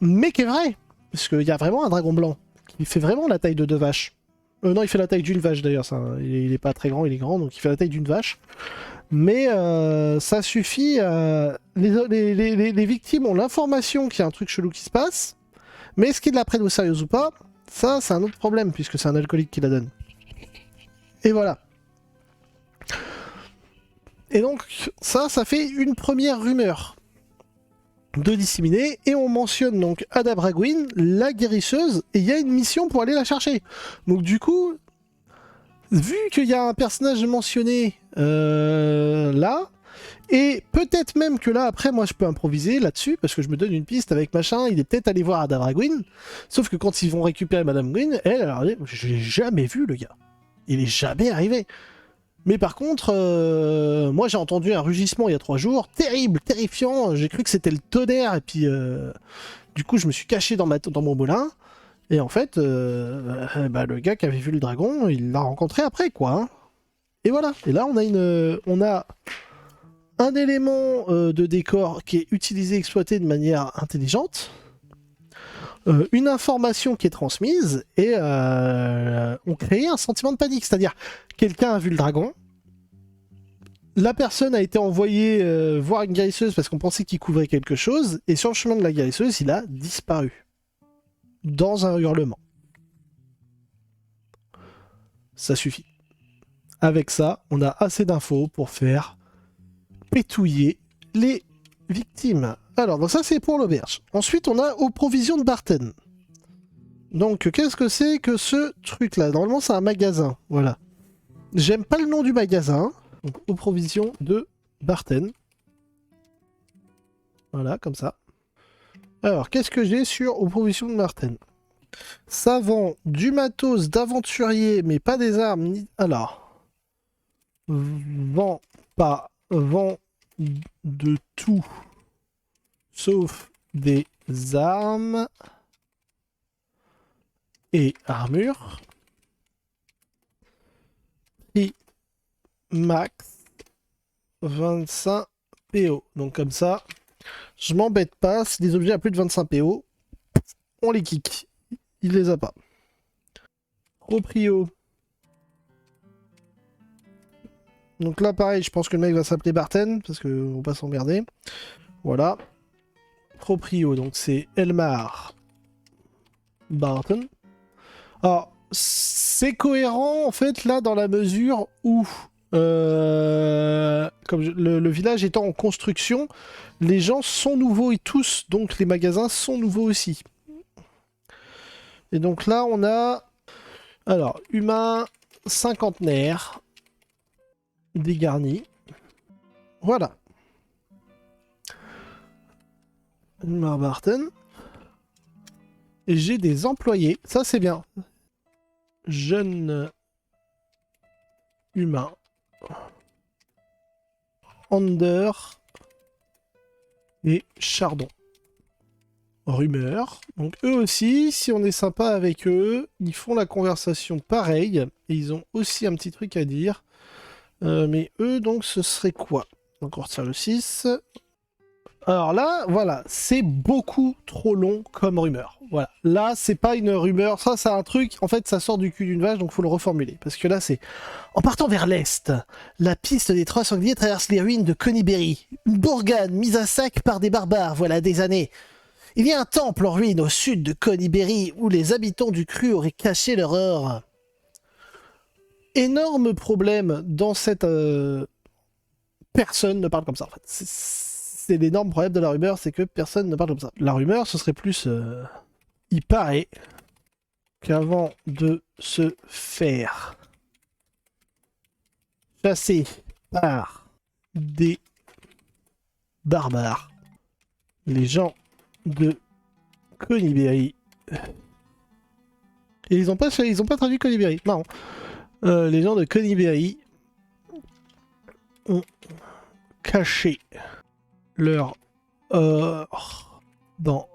mais qui est vraie. Parce qu'il y a vraiment un dragon blanc. Il fait vraiment la taille de 2 vaches. Non, il fait la taille d'une vache d'ailleurs. Il est pas très grand, il est grand, donc il fait la taille d'une vache. Mais ça suffit. Les victimes ont l'information qu'il y a un truc chelou qui se passe, mais est-ce qu'ils la prennent au sérieux ou pas? Ça, c'est un autre problème, puisque c'est un alcoolique qui la donne. Et voilà. Et donc, ça fait une première rumeur de disséminer, et on mentionne donc Adabra Gwyn, la guérisseuse, et il y a une mission pour aller la chercher. Donc du coup, vu qu'il y a un personnage mentionné là, et peut-être même que là, après, moi, je peux improviser là-dessus, parce que je me donne une piste avec machin, il est peut-être allé voir Adabra Gwyn, sauf que quand ils vont récupérer Madame Gwyn, elle, alors, je l'ai jamais vu, le gars. Il est jamais arrivé. Mais par contre, moi, j'ai entendu un rugissement il y a 3 jours, terrible, terrifiant, j'ai cru que c'était le tonnerre, et puis, du coup, je me suis caché dans mon moulin, et en fait, le gars qui avait vu le dragon, il l'a rencontré après, quoi. Hein. Et voilà. Et là, on a un élément de décor qui est utilisé, exploité de manière intelligente, une information qui est transmise, et on crée un sentiment de panique. C'est-à-dire, quelqu'un a vu le dragon, la personne a été envoyée voir une guérisseuse parce qu'on pensait qu'il couvrait quelque chose, et sur le chemin de la guérisseuse, il a disparu. Dans un hurlement. Ça suffit. Avec ça, on a assez d'infos pour faire pétouiller les victimes. Alors, donc ça c'est pour l'auberge. Ensuite, on a aux provisions de Barton. Donc, qu'est-ce que c'est que ce truc-là? Normalement, c'est un magasin. Voilà. J'aime pas le nom du magasin. Donc, aux provisions de Barton. Voilà, comme ça. Alors, qu'est-ce que j'ai sur aux provisions de Barton? Ça vend du matos d'aventurier, mais pas des armes. Alors, vend de tout, sauf des armes et armure. Prix max 25 PO. Donc comme ça, je m'embête pas. Si des objets à plus de 25 PO, on les kick. Il les a pas. Proprio. Donc là, pareil, je pense que le mec va s'appeler Barton, parce qu'on va pas s'emmerder. Voilà. Proprio, donc c'est Elmar Barton. Alors, c'est cohérent, en fait, là, dans la mesure où, comme le village étant en construction, les gens sont nouveaux et tous, donc les magasins sont nouveaux aussi. Et donc là, on a... Alors, humain cinquantenaire, dégarni. Voilà. Elmar Barton. Et j'ai des employés. Ça, c'est bien. Jeune humain. Ander et Chardon. Rumeur. Donc eux aussi, si on est sympa avec eux, ils font la conversation pareil. Et ils ont aussi un petit truc à dire. Mais eux, donc, ce serait quoi? Donc on retire le 6. Alors là, voilà, c'est beaucoup trop long comme rumeur. Voilà, là, c'est pas une rumeur, ça, c'est un truc, en fait, ça sort du cul d'une vache, donc faut le reformuler. Parce que là, c'est... En partant vers l'est, la piste des trois sangliers traverse les ruines de Conyberry, une bourgade mise à sac par des barbares, voilà des années. Il y a un temple en ruine au sud de Conyberry où les habitants du cru auraient caché leur or. Énorme problème dans cette... Personne ne parle comme ça, en fait. C'est l'énorme problème de la rumeur, c'est que personne ne parle comme ça. La rumeur, ce serait plus... Il paraît qu'avant de se faire chasser par des barbares, les gens de Conyberry... Et ils ont pas traduit Conyberry, marrant. Les gens de Conyberry ont caché leur or dans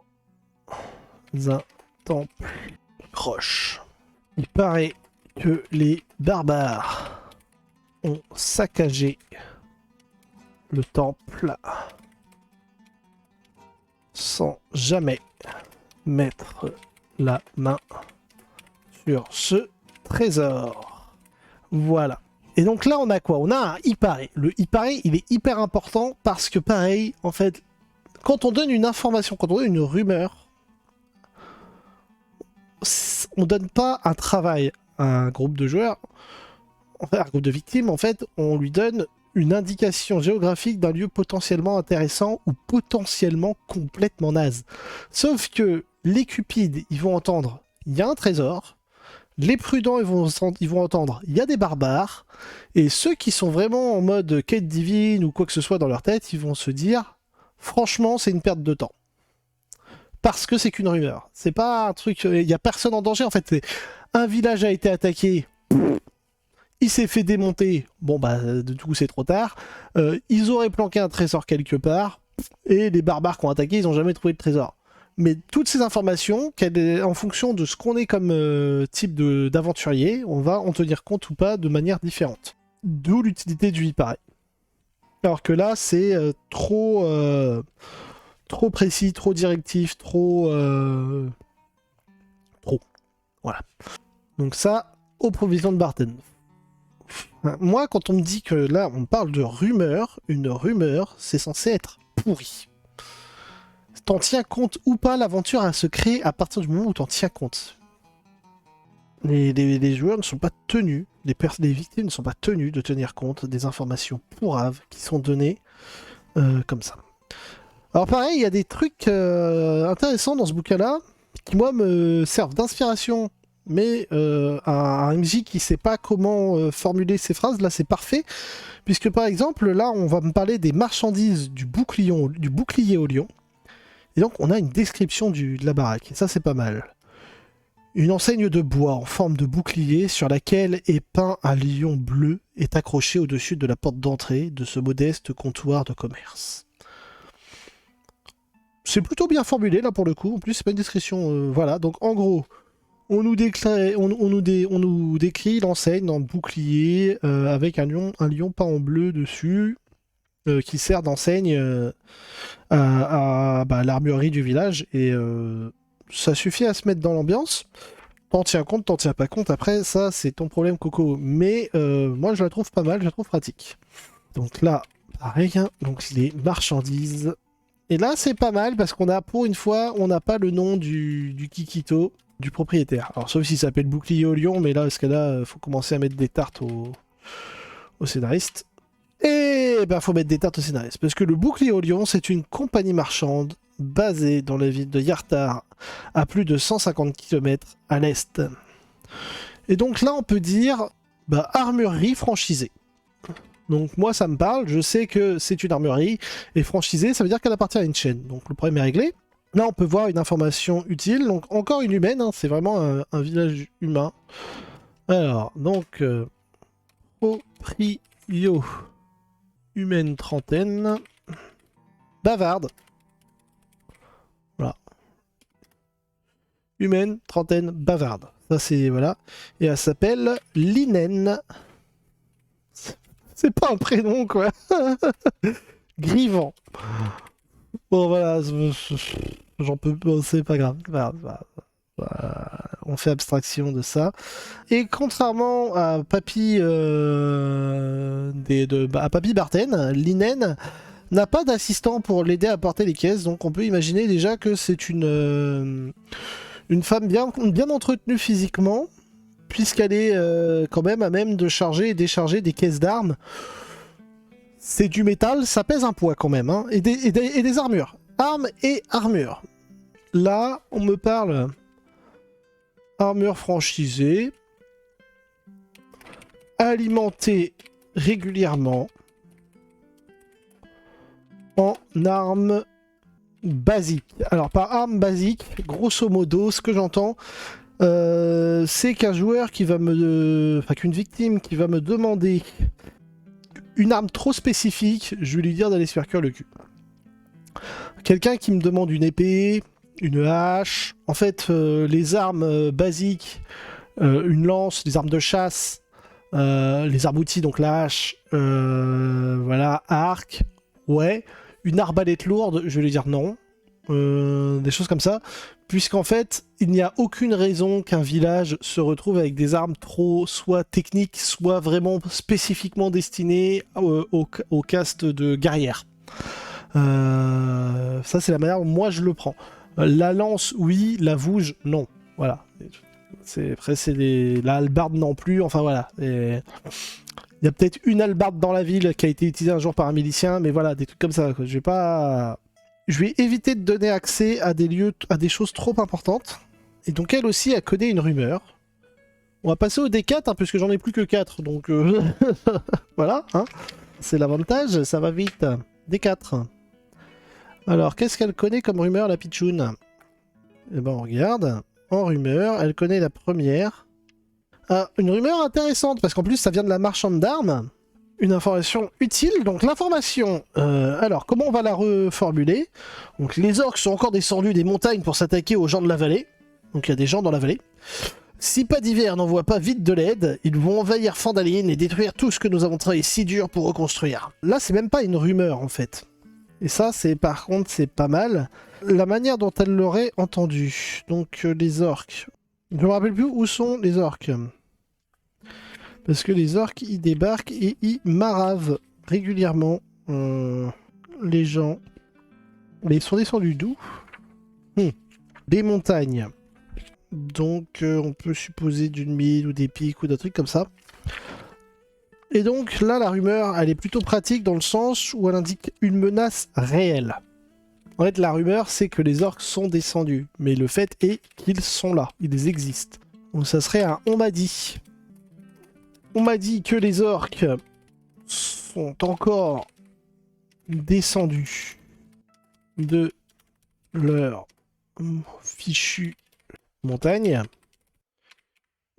un temple proche. Il paraît que les barbares ont saccagé le temple sans jamais mettre la main sur ce trésor. Voilà. Et donc là, on a quoi? On a un il paraît. Le il paraît, il est hyper important parce que pareil, en fait, quand on donne une information, quand on donne une rumeur, on donne pas un travail à un groupe de joueurs, enfin, un groupe de victimes, en fait, on lui donne une indication géographique d'un lieu potentiellement intéressant ou potentiellement complètement naze. Sauf que les cupides, ils vont entendre, il y a un trésor. Les prudents, ils vont entendre, il y a des barbares. Et ceux qui sont vraiment en mode quête divine ou quoi que ce soit dans leur tête, ils vont se dire, franchement, c'est une perte de temps. Parce que c'est qu'une rumeur. C'est pas un truc... Il n'y a personne en danger, en fait. Un village a été attaqué. Il s'est fait démonter. Bon, bah, du coup, c'est trop tard. Ils auraient planqué un trésor quelque part. Et les barbares qui ont attaqué, ils n'ont jamais trouvé de trésor. Mais toutes ces informations, en fonction de ce qu'on est comme type d'aventurier, on va en tenir compte ou pas de manière différente. D'où l'utilité du il paraît. Alors que là, c'est trop précis, trop directif, trop... Voilà. Donc ça, aux provisions de Barton. Moi, quand on me dit que là, on parle de rumeur, une rumeur, c'est censé être pourri. T'en tiens compte ou pas, l'aventure à se créer à partir du moment où t'en tiens compte. Les joueurs ne sont pas tenus, les victimes ne sont pas tenus de tenir compte des informations pourraves qui sont données comme ça. Alors pareil, il y a des trucs intéressants dans ce bouquin-là qui, moi, me servent d'inspiration, mais un MJ qui sait pas comment formuler ses phrases, là, c'est parfait, puisque par exemple, là, on va me parler des marchandises du bouclier au lion. Et donc, on a une description de la baraque, et ça, c'est pas mal. Une enseigne de bois en forme de bouclier sur laquelle est peint un lion bleu est accrochée au-dessus de la porte d'entrée de ce modeste comptoir de commerce. C'est plutôt bien formulé, là, pour le coup. En plus, c'est pas une description... voilà, donc en gros, on nous décrit l'enseigne en bouclier avec un lion peint en bleu dessus, qui sert d'enseigne à l'armurerie du village, et ça suffit à se mettre dans l'ambiance. T'en tiens compte, t'en tiens pas compte, après ça c'est ton problème Coco, mais moi je la trouve pas mal, je la trouve pratique. Donc là, pareil, hein, donc les marchandises, et là c'est pas mal parce qu'on a, pour une fois, on n'a pas le nom du Kikito, du propriétaire. Alors sauf s'il s'appelle Bouclier au Lion, mais là, parce que là, faut commencer à mettre des tartes aux scénaristes. Et ben faut mettre des tartes aux scénaristes, parce que le Bouclier au Lion, c'est une compagnie marchande basée dans la ville de Yartar, à plus de 150 km à l'est. Et donc là, on peut dire armurerie franchisée. Donc moi, ça me parle, je sais que c'est une armurerie, et franchisée, ça veut dire qu'elle appartient à une chaîne. Donc le problème est réglé. Là, on peut voir une information utile, donc encore une humaine, hein, c'est vraiment un village humain. Alors, donc, proprio... humaine trentaine, bavarde, voilà, humaine trentaine, bavarde, ça c'est, voilà, et elle s'appelle Linen, c'est pas un prénom quoi, Grivant, Bon voilà, j'en peux pas, c'est pas grave. On fait abstraction de ça. Et contrairement à Papy, à Papy Barten, Linen n'a pas d'assistant pour l'aider à porter les caisses, donc on peut imaginer déjà que c'est une femme bien entretenue physiquement, puisqu'elle est quand même à même de charger et décharger des caisses d'armes. C'est du métal, ça pèse un poids quand même, hein, et des armures. Armes et armures. Là, on me parle armure franchisée, alimentée régulièrement en armes basiques. Alors, par armes basiques, grosso modo, ce que j'entends, c'est qu'un joueur qui va qu'une victime qui va me demander une arme trop spécifique, je vais lui dire d'aller se faire cuire le cul. Quelqu'un qui me demande une épée, une hache, en fait, les armes basiques, une lance, les armes de chasse, les armes-outils, donc la hache, voilà, arc, ouais, une arbalète lourde, je vais lui dire non, des choses comme ça, puisqu'en fait, il n'y a aucune raison qu'un village se retrouve avec des armes trop soit techniques, soit vraiment spécifiquement destinées au caste de guerrière. Ça, c'est la manière dont moi je le prends. La lance, oui, la vouge, non. Voilà. Après, c'est la hallebarde non plus, enfin voilà. Il y a peut-être une hallebarde dans la ville qui a été utilisée un jour par un milicien, mais voilà, des trucs comme ça, quoi. Je vais éviter de donner accès à des choses trop importantes. Et donc elle aussi a codé une rumeur. On va passer au D4, hein, puisque j'en ai plus que 4, donc voilà, hein. C'est l'avantage, ça va vite. D4. Alors, qu'est-ce qu'elle connaît comme rumeur, la pitchoune? Eh ben, on regarde. En rumeur, elle connaît la première. Ah, une rumeur intéressante, parce qu'en plus, ça vient de la marchande d'armes. Une information utile. Donc, l'information... alors, comment on va la reformuler? Donc, les orques sont encore descendus des montagnes pour s'attaquer aux gens de la vallée. Donc, il y a des gens dans la vallée. Si pas d'hiver n'envoie pas vite de l'aide, ils vont envahir Phandalin et détruire tout ce que nous avons travaillé si dur pour reconstruire. Là, c'est même pas une rumeur, en fait. Et ça, par contre, c'est pas mal. La manière dont elle l'aurait entendu. Donc, les orques. Je me rappelle plus où sont les orques. Parce que les orques, ils débarquent et ils maravent régulièrement les gens. Mais ils sont descendus d'où? Des montagnes. Donc, on peut supposer d'une mine ou des pics ou d'un truc comme ça. Et donc là, la rumeur, elle est plutôt pratique dans le sens où elle indique une menace réelle. En fait, la rumeur, c'est que les orques sont descendus. Mais le fait est qu'ils sont là, ils existent. Donc ça serait un « on m'a dit ». On m'a dit que les orques sont encore descendus de leur fichue montagne.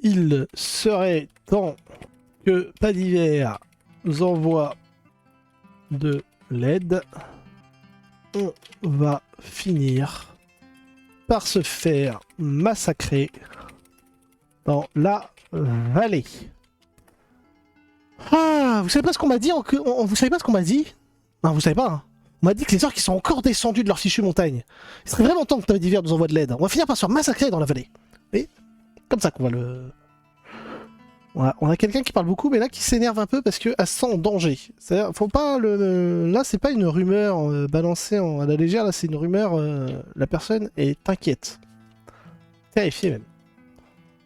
Il serait temps que Pas d'hiver nous envoie de l'aide. On va finir par se faire massacrer dans la vallée. Ah, vous savez pas ce qu'on m'a dit vous savez pas ce qu'on m'a dit? Non, vous savez pas, hein. On m'a dit que les orques sont encore descendus de leur fichue montagne. Il serait vraiment temps que Pas d'hiver nous envoie de l'aide. On va finir par se faire massacrer dans la vallée. Et comme ça qu'on va le... Voilà. On a quelqu'un qui parle beaucoup, mais là qui s'énerve un peu parce qu'elle se sent en danger. Faut pas là, c'est pas une rumeur balancée à la légère, là c'est une rumeur, la personne est inquiète. Terrifiée même.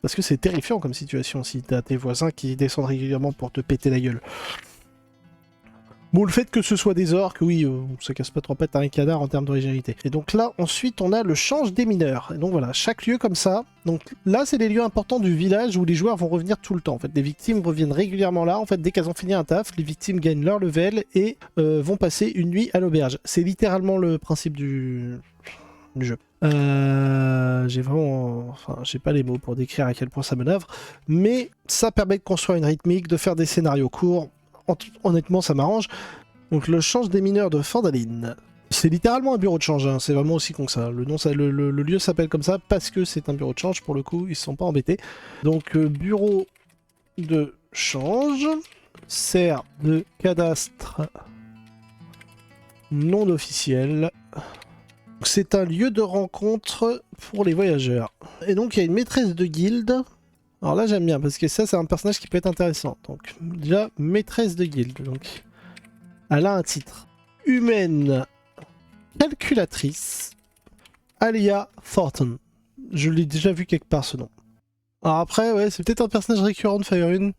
Parce que c'est terrifiant comme situation si t'as tes voisins qui descendent régulièrement pour te péter la gueule. Bon, le fait que ce soit des orques, oui, ça casse pas trop pattes à un canard en termes d'originalité. Et donc là, ensuite, on a le change des mineurs. Et donc voilà, chaque lieu comme ça. Donc là, c'est les lieux importants du village où les joueurs vont revenir tout le temps. En fait, les victimes reviennent régulièrement là. En fait, dès qu'elles ont fini un taf, les victimes gagnent leur level et vont passer une nuit à l'auberge. C'est littéralement le principe du jeu. J'ai vraiment... Enfin, j'ai pas les mots pour décrire à quel point ça me navre. Mais ça permet de construire une rythmique, de faire des scénarios courts. Honnêtement, ça m'arrange. Donc le change des mineurs de Phandalin. C'est littéralement un bureau de change, hein. C'est vraiment aussi con que ça. Le lieu s'appelle comme ça parce que c'est un bureau de change, pour le coup, ils se sont pas embêtés. Donc bureau de change sert de cadastre non officiel C'est un lieu de rencontre pour les voyageurs. Et donc il y a une maîtresse de guilde. Alors là j'aime bien parce que ça c'est un personnage qui peut être intéressant. Donc déjà maîtresse de guilde. Donc elle a un titre. Humaine calculatrice. Alia Thornton. Je l'ai déjà vu quelque part ce nom. Alors après ouais c'est peut-être un personnage récurrent de Fire Rune.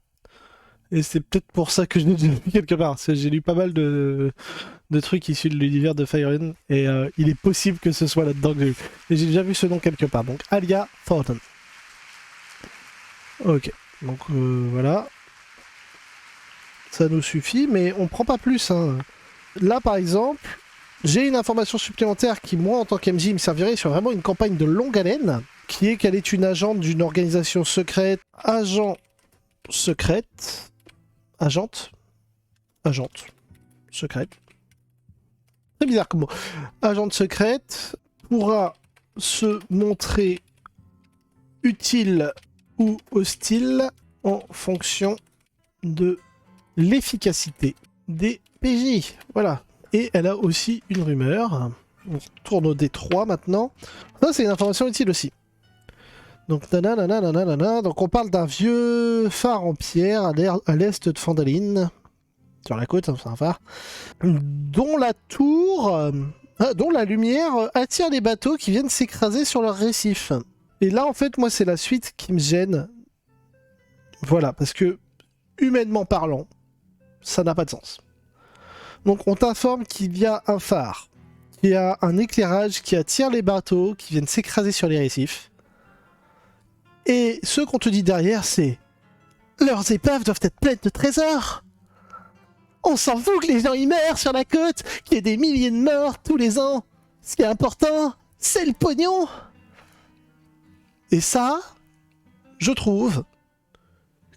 Et c'est peut-être pour ça que je l'ai déjà vu quelque part. Parce que j'ai lu pas mal de trucs issus de l'univers de Fire Rune. Et il est possible que ce soit là-dedans que j'ai vu. Et j'ai déjà vu ce nom quelque part. Donc Alia Thornton. Ok. Donc voilà. Ça nous suffit. Mais on prend pas plus. Hein. Là par exemple, j'ai une information supplémentaire qui moi en tant qu'MJ me servirait sur vraiment une campagne de longue haleine. Qui est qu'elle est une agente d'une organisation secrète. Agent secrète. Agente. Secrète. Très bizarre comme mot. Agente secrète pourra se montrer utile ou hostile en fonction de l'efficacité des PJ. Voilà. Et elle a aussi une rumeur. On tourne au D3 maintenant. Ça, c'est une information utile aussi. Donc, donc on parle d'un vieux phare en pierre à l'est de Phandaline. Sur la côte, c'est un phare. Dont la tour... dont la lumière attire les bateaux qui viennent s'écraser sur leur récif. Et là, en fait, moi, c'est la suite qui me gêne. Voilà, parce que, humainement parlant, ça n'a pas de sens. Donc, on t'informe qu'il y a un phare, qu'il y a un éclairage qui attire les bateaux qui viennent s'écraser sur les récifs. Et ce qu'on te dit derrière, c'est... Leurs épaves doivent être pleines de trésors. On s'en fout que les gens y meurent sur la côte, qu'il y ait des milliers de morts tous les ans. Ce qui est important, c'est le pognon. Et ça, je trouve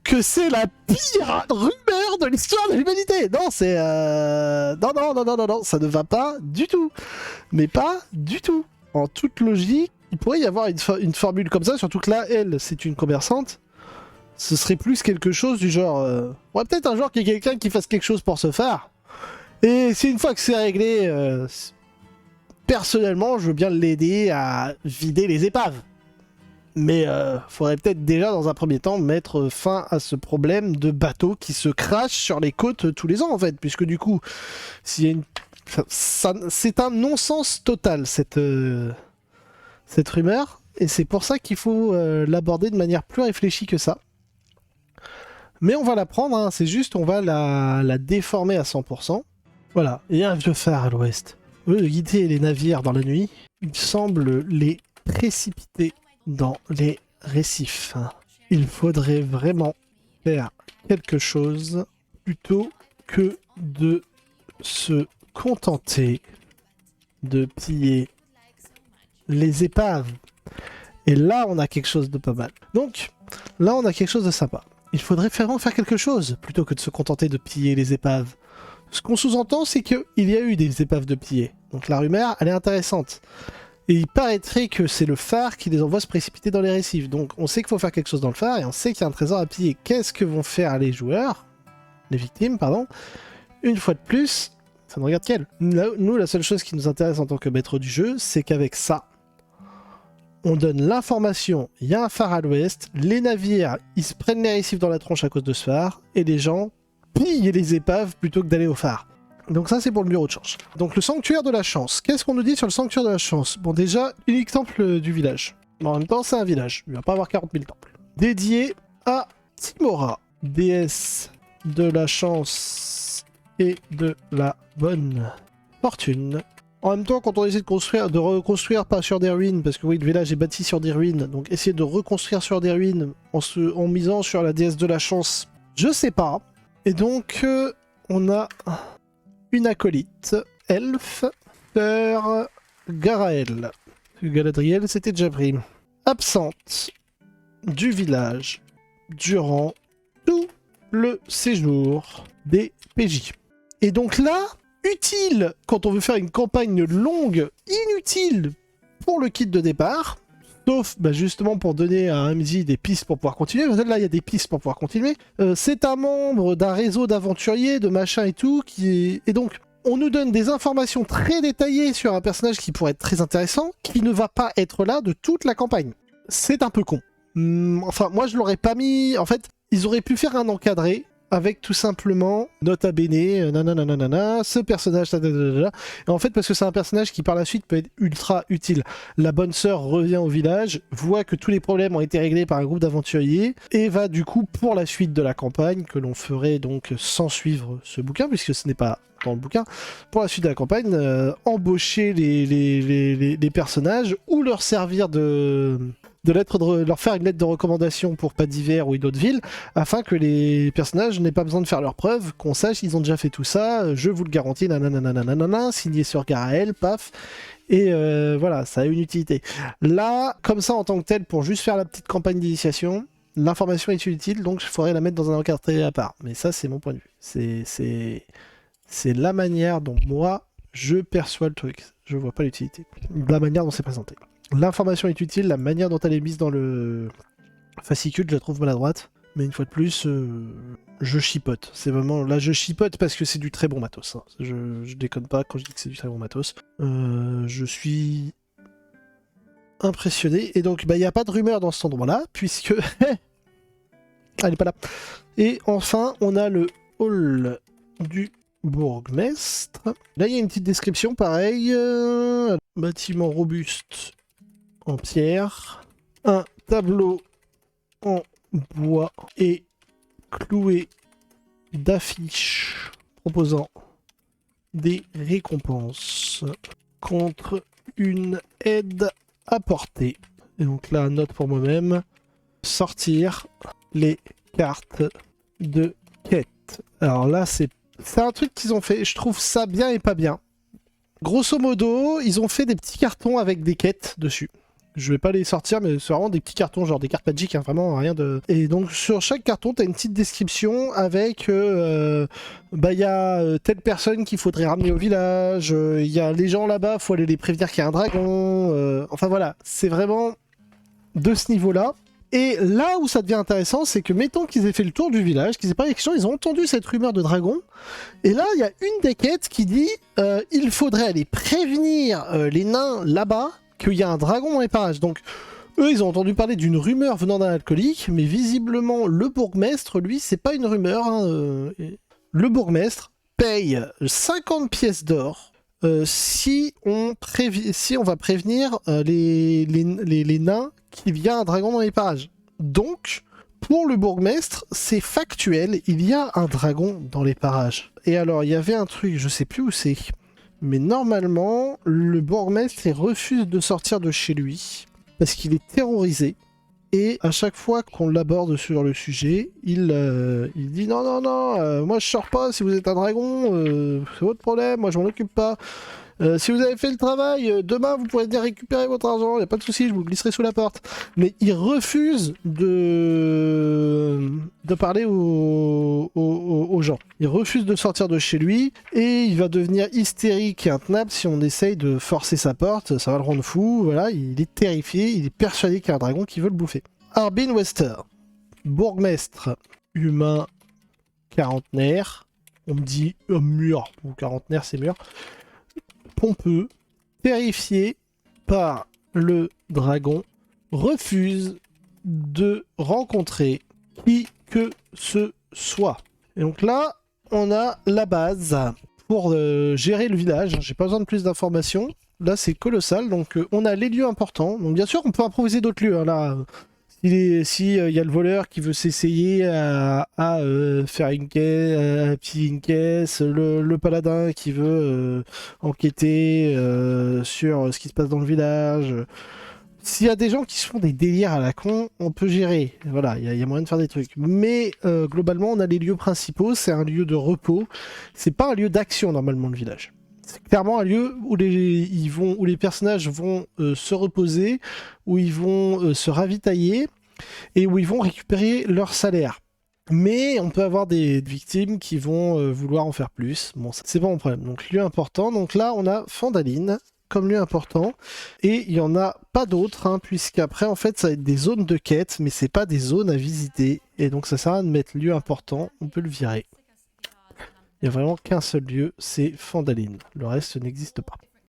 que c'est la pire rumeur de l'histoire de l'humanité. Non, c'est... Non, ça ne va pas du tout. Mais pas du tout. En toute logique, il pourrait y avoir une formule comme ça, surtout que là, elle, c'est une commerçante. Ce serait plus quelque chose du genre... ouais, peut-être un jour qu'il y ait quelqu'un qui fasse quelque chose pour ce phare. Et si une fois que c'est réglé, personnellement, je veux bien l'aider à vider les épaves. Mais faudrait peut-être déjà, dans un premier temps, mettre fin à ce problème de bateaux qui se crachent sur les côtes tous les ans, en fait. Puisque du coup, s'il y a une... c'est un non-sens total, cette rumeur. Et c'est pour ça qu'il faut l'aborder de manière plus réfléchie que ça. Mais on va la prendre, hein, c'est juste, on va la déformer à 100%. Voilà, il y a un vieux phare à l'ouest. Au lieu de guider les navires dans la nuit, il semble les précipiter dans les récifs. Il faudrait vraiment faire quelque chose plutôt que de se contenter de piller les épaves. Et là, on a quelque chose de pas mal. Donc, là, on a quelque chose de sympa. Il faudrait vraiment faire quelque chose, plutôt que de se contenter de piller les épaves. Ce qu'on sous-entend, c'est qu'il y a eu des épaves de piller. Donc la rumeur, elle est intéressante. Et il paraîtrait que c'est le phare qui les envoie se précipiter dans les récifs. Donc on sait qu'il faut faire quelque chose dans le phare, et on sait qu'il y a un trésor à piller. Qu'est-ce que vont faire les joueurs, les victimes, pardon. Une fois de plus, ça ne regarde qu'elle. Nous, la seule chose qui nous intéresse en tant que maître du jeu, c'est qu'avec ça, on donne l'information, il y a un phare à l'ouest, les navires, ils se prennent les récifs dans la tronche à cause de ce phare, et les gens pillent les épaves plutôt que d'aller au phare. Donc ça, c'est pour le bureau de change. Donc le sanctuaire de la chance. Qu'est-ce qu'on nous dit sur le sanctuaire de la chance? Bon, déjà, unique temple du village. Mais en même temps, c'est un village. Il va pas avoir 40 000 temples. Dédié à Timora, déesse de la chance et de la bonne fortune. En même temps, quand on essaie de reconstruire pas sur des ruines, parce que oui, le village est bâti sur des ruines, donc essayer de reconstruire sur des ruines en misant sur la déesse de la chance, je sais pas. Et donc, on a une acolyte, elfe, sœur Garaël. Galadriel, c'était déjà pris. Absente du village durant tout le séjour des PJ. Et donc là, utile quand on veut faire une campagne longue, inutile pour le kit de départ, sauf justement pour donner à MZ des pistes pour pouvoir continuer. Là, il y a des pistes pour pouvoir continuer. C'est un membre d'un réseau d'aventuriers, de machin et tout, et donc, On nous donne des informations très détaillées sur un personnage qui pourrait être très intéressant, qui ne va pas être là de toute la campagne. C'est un peu con. Enfin, moi je l'aurais pas mis... En fait, ils auraient pu faire un encadré avec tout simplement nota bene, nanana, ce personnage, et en fait, parce que c'est un personnage qui par la suite peut être ultra utile. La bonne sœur revient au village, voit que tous les problèmes ont été réglés par un groupe d'aventuriers, et va du coup pour la suite de la campagne, que l'on ferait donc sans suivre ce bouquin, puisque ce n'est pas dans le bouquin, pour la suite de la campagne, embaucher les personnages, ou leur servir leur faire une lettre de recommandation pour Pas d'hiver ou une autre ville, afin que les personnages n'aient pas besoin de faire leurs preuves, qu'on sache ils ont déjà fait tout ça, je vous le garantis, nanana, signé sur Garaël, paf, et voilà, ça a une utilité. Là, comme ça en tant que tel, pour juste faire la petite campagne d'initiation, l'information est utile, donc il faudrait la mettre dans un encadré à part. Mais ça, c'est mon point de vue. C'est la manière dont moi, je perçois le truc. Je vois pas l'utilité. La manière dont c'est présenté. L'information est utile, la manière dont elle est mise dans le fascicule, je la trouve maladroite. Mais une fois de plus, je chipote. C'est vraiment... Là, je chipote parce que c'est du très bon matos. Hein. Je déconne pas quand je dis que c'est du très bon matos. Je suis impressionné. Et donc, il n'y a pas de rumeur dans cet endroit-là, puisque... Elle n'est pas là. Et enfin, on a le hall du bourgmestre. Là, il y a une petite description, pareil. Bâtiment robuste en pierre. Un tableau en bois et cloué d'affiches proposant des récompenses contre une aide apportée. Et donc là, note pour moi-même. Sortir les cartes de quête. Alors là, c'est un truc qu'ils ont fait. Je trouve ça bien et pas bien. Grosso modo, ils ont fait des petits cartons avec des quêtes dessus. Je vais pas les sortir, mais c'est vraiment des petits cartons, genre des cartes Magic, hein, vraiment rien de... Et donc sur chaque carton, t'as une petite description avec... y a telle personne qu'il faudrait ramener au village, il y a les gens là-bas, faut aller les prévenir qu'il y a un dragon... Enfin voilà, c'est vraiment de ce niveau-là. Et là où ça devient intéressant, c'est que mettons qu'ils aient fait le tour du village, qu'ils aient pas question, ils ont entendu cette rumeur de dragon, et là il y a une des quêtes qui dit il faudrait aller prévenir les nains là-bas qu'il y a un dragon dans les parages. Donc eux ils ont entendu parler d'une rumeur venant d'un alcoolique, mais visiblement le bourgmestre, lui, c'est pas une rumeur. Hein, le bourgmestre paye 50 pièces d'or si on va prévenir les nains qu'il y a un dragon dans les parages. Donc, pour le bourgmestre, c'est factuel, il y a un dragon dans les parages. Et alors, il y avait un truc, je sais plus où c'est, mais normalement, le bourgmestre il refuse de sortir de chez lui, parce qu'il est terrorisé. Et à chaque fois qu'on l'aborde sur le sujet, il dit non, moi je sors pas, si vous êtes un dragon, c'est votre problème, moi je m'en occupe pas. Si vous avez fait le travail, demain vous pourrez venir récupérer votre argent, il n'y a pas de souci, je vous glisserai sous la porte. Mais il refuse de parler aux gens. Il refuse de sortir de chez lui et il va devenir hystérique et intenable si on essaye de forcer sa porte, ça va le rendre fou, voilà, il est terrifié, il est persuadé qu'il y a un dragon qui veut le bouffer. Harbin Wester, bourgmestre, humain, quarantenaire, on me dit mûr, ou quarantenaire c'est mûr. Pompeux, terrifié par le dragon, refuse de rencontrer qui que ce soit. Et donc là, on a la base pour gérer le village. J'ai pas besoin de plus d'informations. Là, c'est colossal. Donc, on a les lieux importants. Donc, bien sûr, on peut improviser d'autres lieux. Hein, là, si y a le voleur qui veut s'essayer à faire une caisse, le paladin qui veut enquêter sur ce qui se passe dans le village. S'il y a des gens qui se font des délires à la con, on peut gérer. Voilà, il y a moyen de faire des trucs. Mais globalement, on a les lieux principaux. C'est un lieu de repos. C'est pas un lieu d'action normalement le village. C'est clairement un lieu où les personnages vont se reposer, où ils vont se ravitailler et où ils vont récupérer leur salaire. Mais on peut avoir des victimes qui vont vouloir en faire plus. Bon, c'est pas mon problème. Donc lieu important. Donc là, on a Phandaline comme lieu important. Et il n'y en a pas d'autres, hein, puisqu'après, en fait, ça va être des zones de quête, mais c'est pas des zones à visiter. Et donc ça sert à rien de mettre lieu important. On peut le virer. Il n'y a vraiment qu'un seul lieu, c'est Phandaline. Le reste n'existe pas.